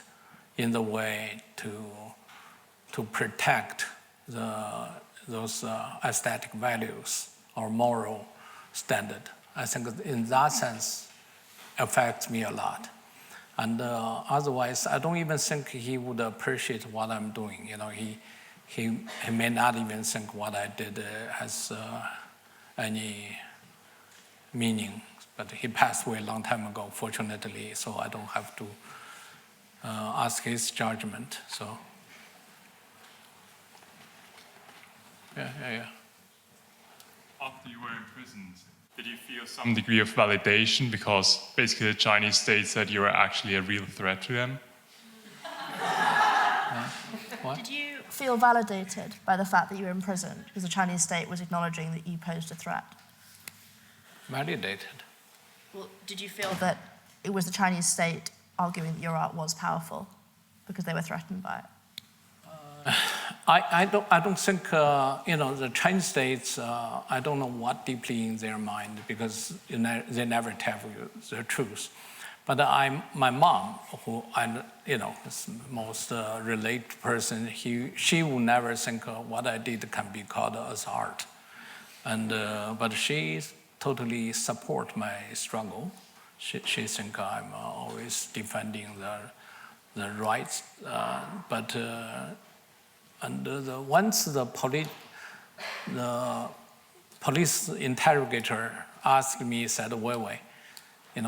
in the way to protect those aesthetic values or moral standard. I think in that sense affects me a lot. And otherwise, I don't even think he would appreciate what I'm doing. He may not even think what I did has any meaning. But he passed away a long time ago, fortunately, so I don't have to ask his judgment. So, yeah. After you were imprisoned, did you feel some degree of validation because basically the Chinese state said you were actually a real threat to them? What? Did you feel validated by the fact that you were in prison because the Chinese state was acknowledging that you posed a threat? Validated? Well, did you feel that it was the Chinese state arguing that your art was powerful because they were threatened by it? I don't think the Chinese states. I don't know what deeply in their mind because they never tell you the truth. But my mom, who is the most related person, she will never think what I did can be called as art, but she totally support my struggle. She think I'm always defending the rights, but. And once the police interrogator asked me, said, Weiwei,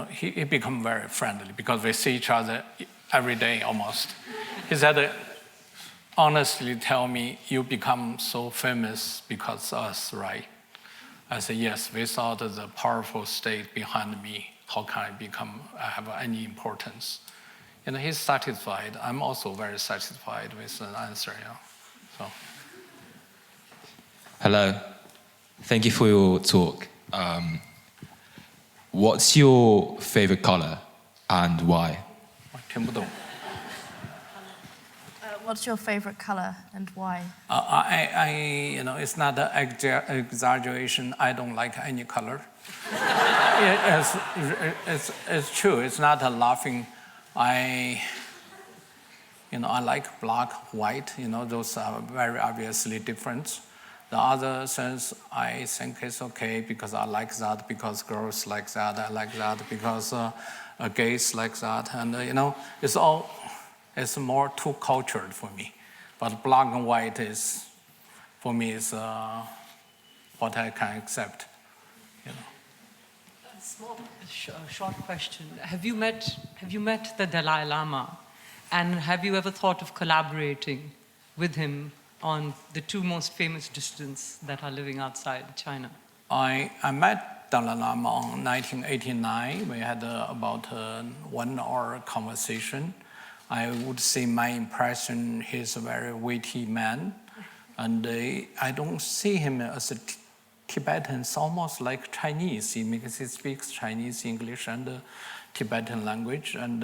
he became very friendly because we see each other every day almost. He said, honestly tell me, you become so famous because of us, right? I said, yes, without the powerful state behind me, how can I have any importance? He's satisfied. I'm also very satisfied with the answer, So. Hello, thank you for your talk. What's your favorite color and why? What's your favorite color and why? It's not an exaggeration. I don't like any color. It's true. It's not a laughing. I like black, white, those are very obviously different. The other sense, I think it's okay because I like that, because girls like that, I like that, because gays like that. And, it's more too cultured for me. But black and white for me, is what I can accept. A small, short question. Have you met the Dalai Lama? And have you ever thought of collaborating with him on the two most famous dissidents that are living outside China? I met Dalai Lama in 1989. We had about a 1 hour conversation. I would say my impression, he's a very witty man. And I don't see him as a Tibetan. It's almost like Chinese because he speaks Chinese, English, and Tibetan language. And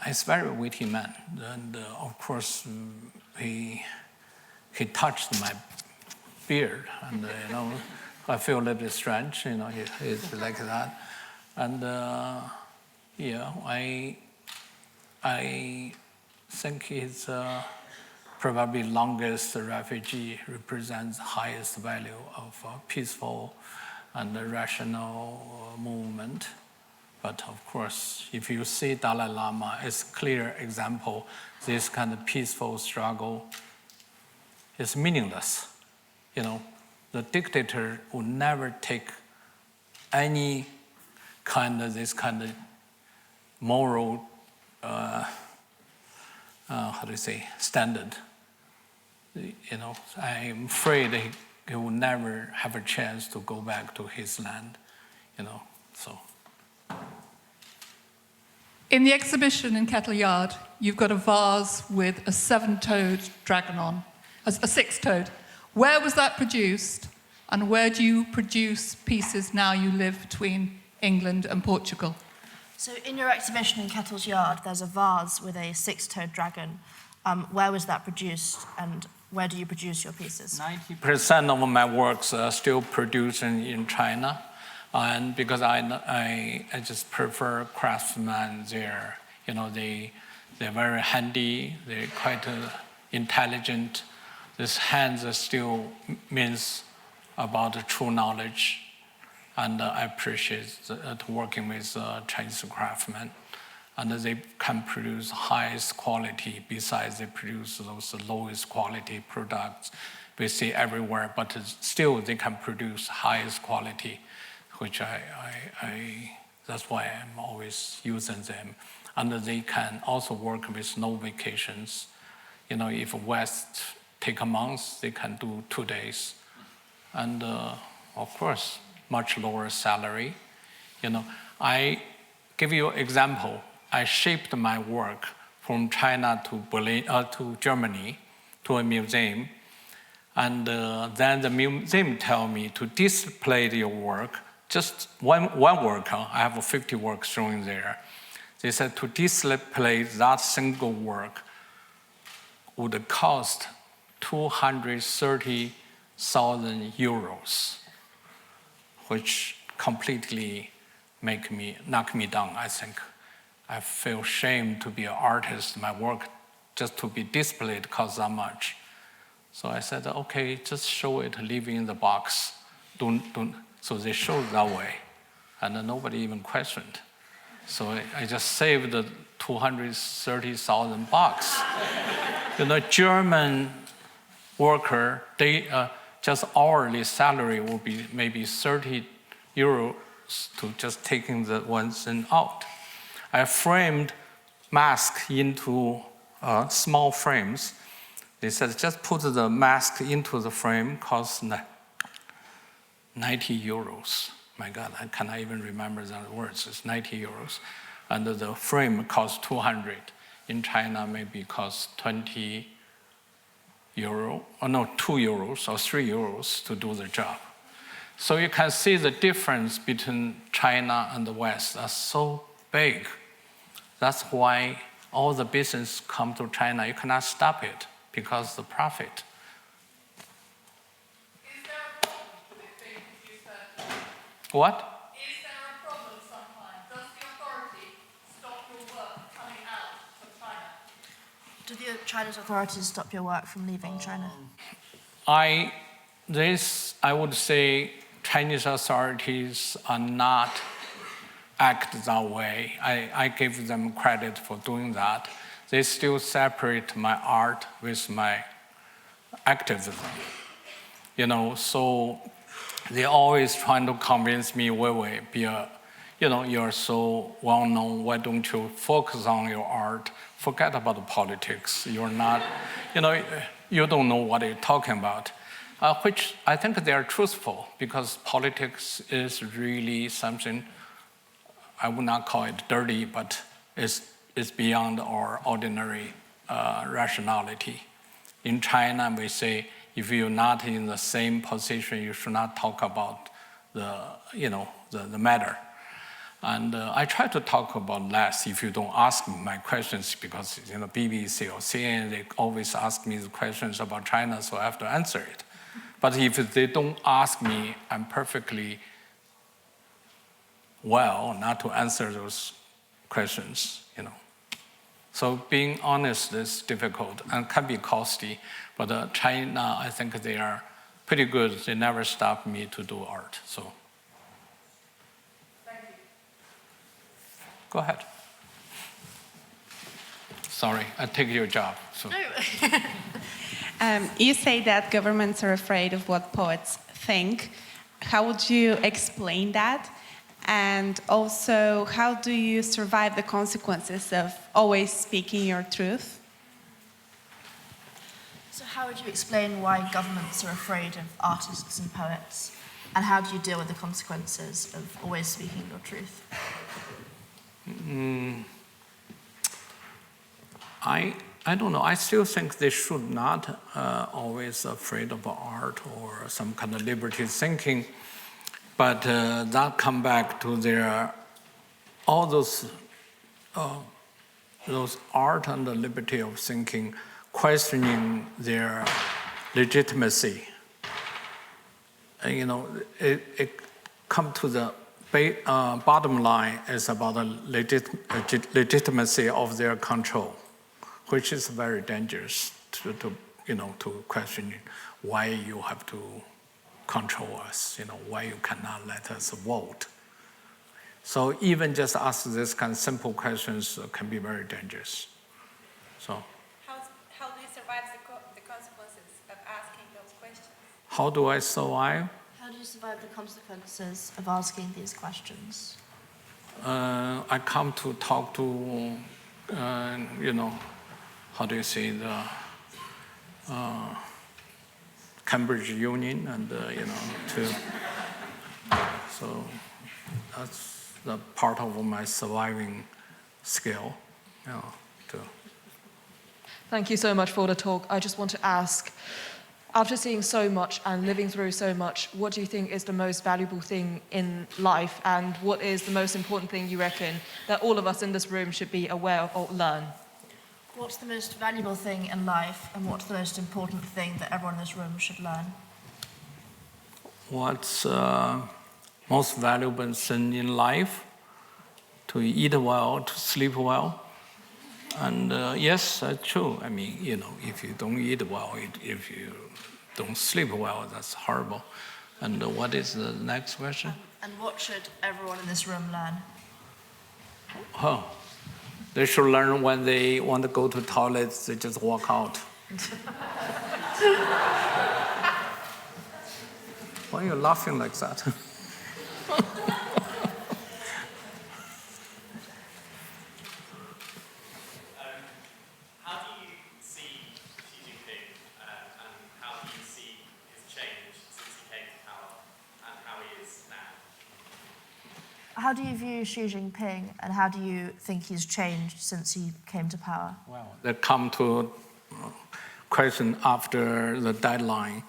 he's a very witty man. And of course, he touched my beard. And, I feel a little bit strange, he's like that. And I think he's probably longest refugee, represents highest value of peaceful and rational movement. But of course, if you see Dalai Lama, it's a clear example, this kind of peaceful struggle is meaningless. You know, the dictator would never take any this kind of moral, standard. You know, I'm afraid he will never have a chance to go back to his land, you know, so. In the exhibition in Kettle Yard, you've got a vase with a 7-toed dragon on, a 6-toed. Where was that produced, and where do you produce pieces now you live between England and Portugal? So in your exhibition in Kettle's Yard, there's a vase with a 6-toed dragon. Where was that produced, and where do you produce your pieces? 90% of my works are still produced in China. And because I just prefer craftsmen there, you know, they're very handy, they're quite intelligent. This hands still means about the true knowledge, and I appreciate working with Chinese craftsmen. And they can produce highest quality, besides they produce those lowest quality products we see everywhere, but still they can produce highest quality, which that's why I'm always using them. And they can also work with no vacations. You know, if West take a month, they can do 2 days. And of course, much lower salary. You know, I give you an example. I shipped my work from China to Berlin, to Germany, to a museum. And then the museum tell me to display your work, just one work, I have 50 works showing there. They said to display that single work would cost 230,000 euros, which completely knock me down, I think. I feel shame to be an artist. My work just to be displayed costs that much. So I said, okay, just show it, leave it in the box. Don't. So they showed that way, and nobody even questioned. So I just saved the 230,000 bucks. You know, German worker, they just hourly salary will be maybe 30 euros to just taking the ones and out. I framed mask into small frames. They said, just put the mask into the frame, costs 90 euros. My God, I cannot even remember the words. It's 90 euros. And the frame costs 200. In China, maybe costs 20 euro, or no, 2 euros or 3 euros to do the job. So you can see the difference between China and the West are so big. That's why all the business come to China. You cannot stop it because of the profit. Is there a problem with things you said? What? Is there a problem sometimes? Does the authority stop your work coming out of China? Do the Chinese authorities stop your work from leaving China? I would say Chinese authorities are not act that way. I give them credit for doing that. They still separate my art with my activism. You know, so they always trying to convince me, Weiwei, you're so well-known, why don't you focus on your art, forget about the politics. You're not, you don't know what you're talking about. Which I think they are truthful, because politics is really something, I would not call it dirty, but it's beyond our ordinary rationality. In China, we say, if you're not in the same position, you should not talk about the matter. And I try to talk about less if you don't ask me my questions, because BBC or CNN, they always ask me the questions about China, so I have to answer it. But if they don't ask me, I'm perfectly well not to answer those questions, So being honest is difficult and can be costly, but China, I think they are pretty good. They never stop me to do art, so. Thank you. Go ahead. Sorry, I take your job. So. You say that governments are afraid of what poets think. How would you explain that? And also, how do you survive the consequences of always speaking your truth? So how would you explain why governments are afraid of artists and poets? And how do you deal with the consequences of always speaking your truth? I don't know. I still think they should not always afraid of art or some kind of liberty thinking. But that come back to their all those art and the liberty of thinking, questioning their legitimacy. And, you know, it come to the bottom line is about the legitimacy of their control, which is very dangerous to question why you have to control us, why you cannot let us vote. So even just ask this kind of simple questions can be very dangerous. So How do you survive the consequences of asking those questions? how do I survive? How do you survive the consequences of asking these questions? I come to talk to, how do you say, the Cambridge Union, and so that's the part of my surviving skill. Thank you so much for the talk. I just want to ask, after seeing so much and living through so much, what do you think is the most valuable thing in life, and what is the most important thing you reckon that all of us in this room should be aware of or learn? What's the most valuable thing in life, and what's the most important thing that everyone in this room should learn? What's most valuable thing in life? To eat well, to sleep well. And yes, that's true. I mean, if you don't eat well, if you don't sleep well, that's horrible. And what is the next question? And what should everyone in this room learn? Oh, they should learn when they want to go to toilets, they just walk out. Why are you laughing like that? How do you see Xi Jinping, and how do you see his change since he came to power, and how he is now? How do you view Xi Jinping, and how do you think he's changed since he came to power? They come to question after the deadline.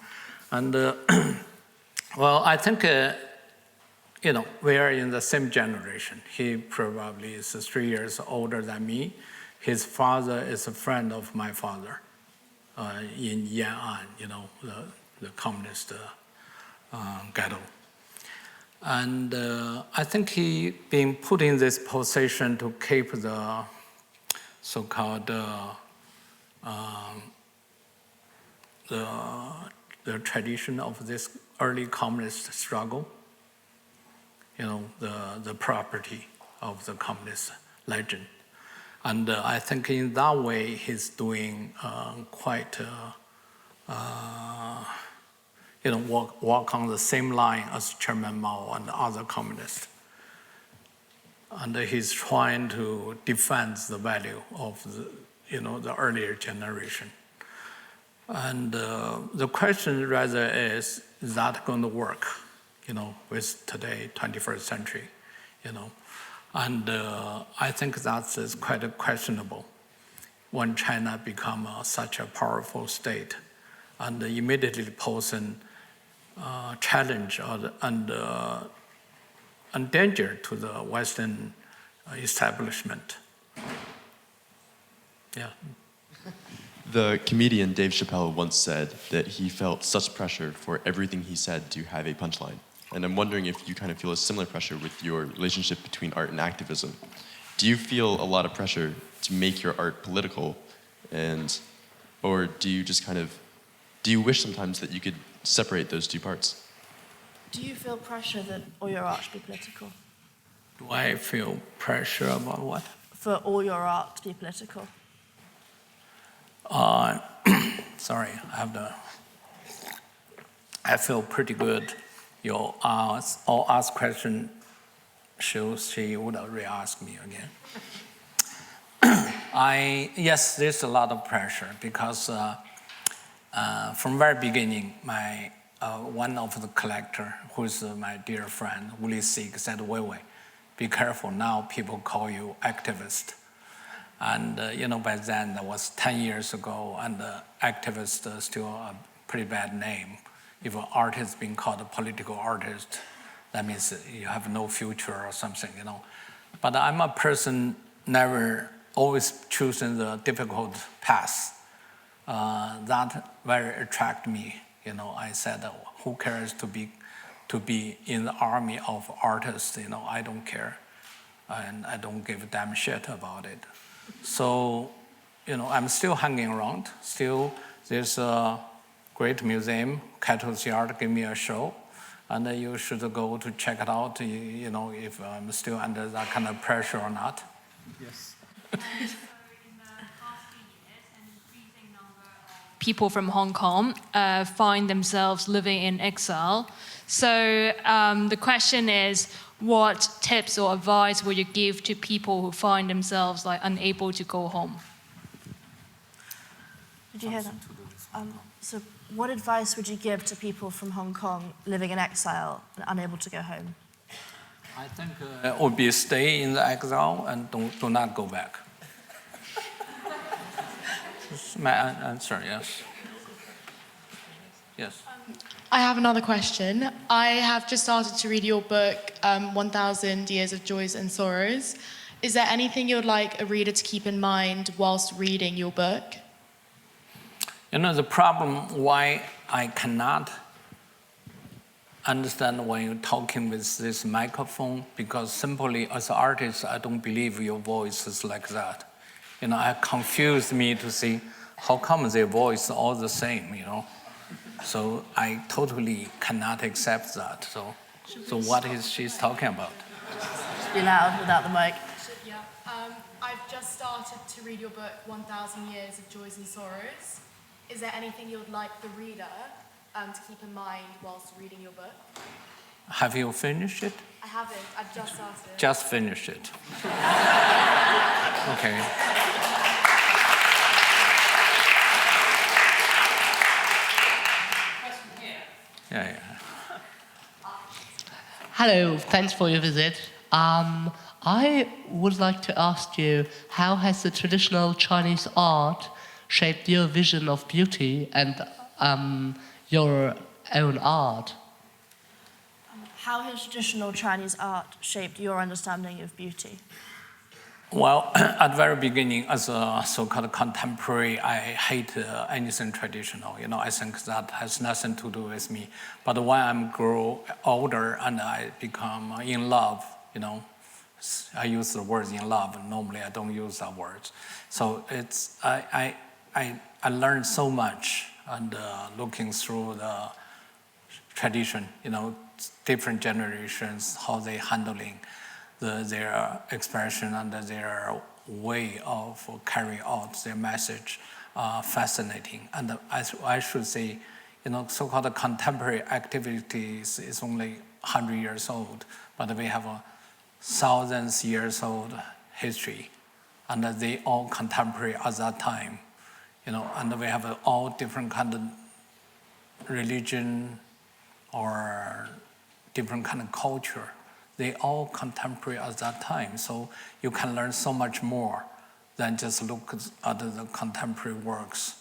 And well, I think, we are in the same generation. He probably is 3 years older than me. His father is a friend of my father in Yan'an, the communist ghetto. And I think he been put in this position to keep the so-called the tradition of this early communist struggle, the property of the communist legend. And I think in that way, he's doing quite, walk on the same line as Chairman Mao and other communists. And he's trying to defend the value of the earlier generation. And the question rather is that going to work, with today, 21st century, And I think that is quite questionable when China become such a powerful state and immediately pose a challenge and danger to the Western establishment. Yeah. The comedian Dave Chappelle once said that he felt such pressure for everything he said to have a punchline. And I'm wondering if you kind of feel a similar pressure with your relationship between art and activism. Do you feel a lot of pressure to make your art political, or do you just do you wish sometimes that you could separate those two parts? Do you feel pressure that all your art should be political? Do I feel Pressure about what? For all your art to be political. Sorry, I feel pretty good. Your ask question shows she would re-ask me again. Yes, there's a lot of pressure because from very beginning, one of the collector, who is my dear friend, Uli Sig, said, Weiwei, be careful, now people call you activist. And by then, that was 10 years ago, and activist is still a pretty bad name. If an artist is being called a political artist, that means you have no future or something, But I'm a person never always choosing the difficult path. That very attract me. I said, who cares to be in the army of artists? I don't care, and I don't give a damn shit about it. So, I'm still hanging around. Still, there's a great museum, Catholic Art, give me a show, and you should go to check it out. If I'm still under that kind of pressure or not. Yes. People from Hong Kong find themselves living in exile. So the question is, what tips or advice would you give to people who find themselves unable to go home? Did you hear that? So what advice would you give to people from Hong Kong living in exile and unable to go home? I think it would be stay in the exile and do not go back. That's my answer, yes. Yes. I have another question. I have just started to read your book, 1,000 Years of Joys and Sorrows. Is there anything you would like a reader to keep in mind whilst reading your book? The problem why I cannot understand when you're talking with this microphone, because simply as an artist, I don't believe your voice is like that. It confused me to see how come their voice is all the same, So I totally cannot accept that. So what is she talking about? Just be loud without the mic. Yeah. I've just started to read your book, 1,000 Years of Joys and Sorrows. Is there anything you would like the reader to keep in mind whilst reading your book? Have you finished it? I haven't. I've just started. Just finish it. Okay. Yeah. Hello, thanks for your visit. I would like to ask you, how has the traditional Chinese art shaped your vision of beauty and your own art? How has traditional Chinese art shaped your understanding of beauty? Well, at the very beginning, as a so-called contemporary, I hate anything traditional. I think that has nothing to do with me. But when I grow older and I become in love, I use the word in love. Normally, I don't use that word. So I learned so much, and looking through the tradition, different generations, how they handling their expression and their way of carrying out their message, fascinating. And I should say, so-called contemporary activities is only 100 years old, but we have a thousands years old history, and they all contemporary at that time, and we have all different kind of religion or different kind of culture. They all contemporary at that time, so you can learn so much more than just look at the contemporary works.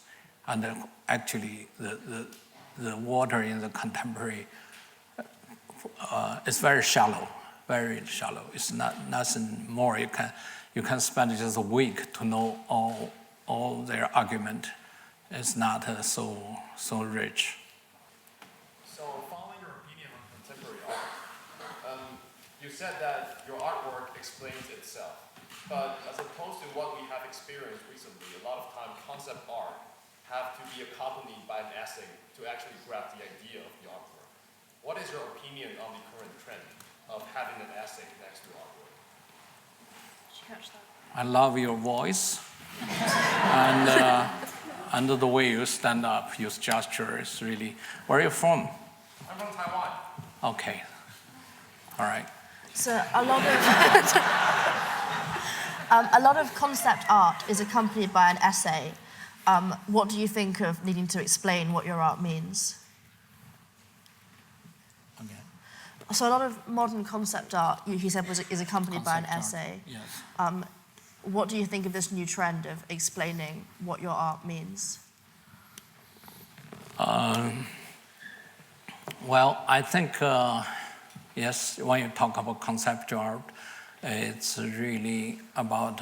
And actually, the water in the contemporary is very shallow, very shallow. It's nothing more. You can spend just a week to know all their argument. It's not so rich. So, following your opinion on contemporary art, you said that your artwork explains itself. But as opposed to what we have experienced recently, a lot of time concept art have to be accompanied by an essay to actually grab the idea of the artwork. What is your opinion on the current trend of having an essay next to artwork? I love your voice. And the way you stand up, use gestures, really. Where are you from? I'm from Taiwan. Okay. All right. So a lot of concept art is accompanied by an essay. What do you think of needing to explain what your art means? Okay. So a lot of modern concept art, he said, is accompanied by an Concept art, essay. yes. What do you think of this new trend of explaining what your art means? Well, I think, yes, when you talk about conceptual art, it's really about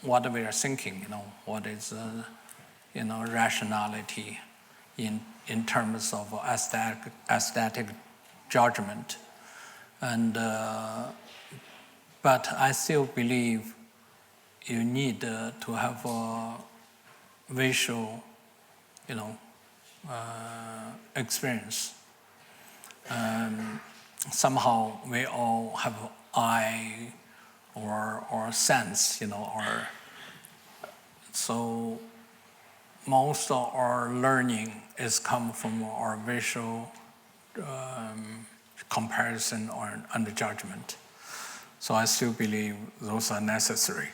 what we are thinking, what is, rationality in terms of aesthetic judgment. And, but I still believe you need to have a visual, experience. Somehow we all have eye or sense, so most of our learning is come from our visual comparison and judgment. So I still believe those are necessary.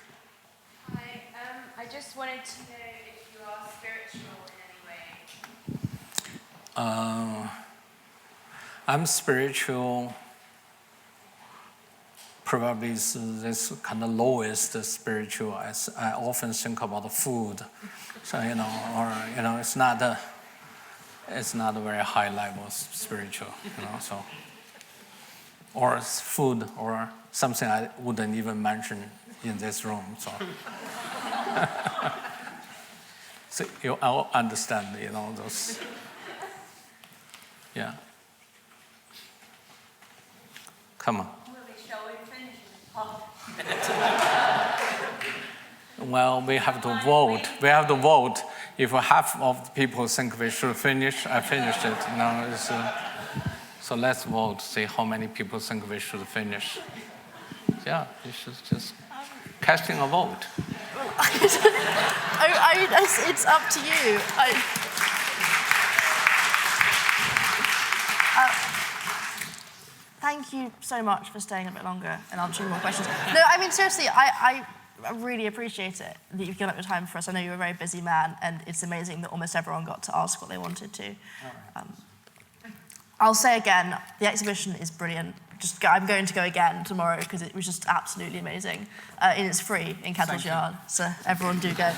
I just wanted to know if you are spiritual in any way. I'm spiritual, probably this kind of lowest spiritual. As I often think about the food, so it's not a very high level spiritual, so or food or something I wouldn't even mention in this room. So, so I'll understand, those. Yeah. Come on. Well, we have to vote. We have to vote. If half of the people think we should finish, I finished it. No, it's, so let's vote. See how many people think we should finish. Yeah, you should just casting a vote. It's up to you. Thank you so much for staying a bit longer and answering more questions. No, I mean, seriously, I really appreciate it that you've given up your time for us. I know you're a very busy man, and it's amazing that almost everyone got to ask what they wanted to. I'll say again, the exhibition is brilliant. I'm going to go again tomorrow because it was just absolutely amazing. And it's free in Catalyst Yard, so everyone do go.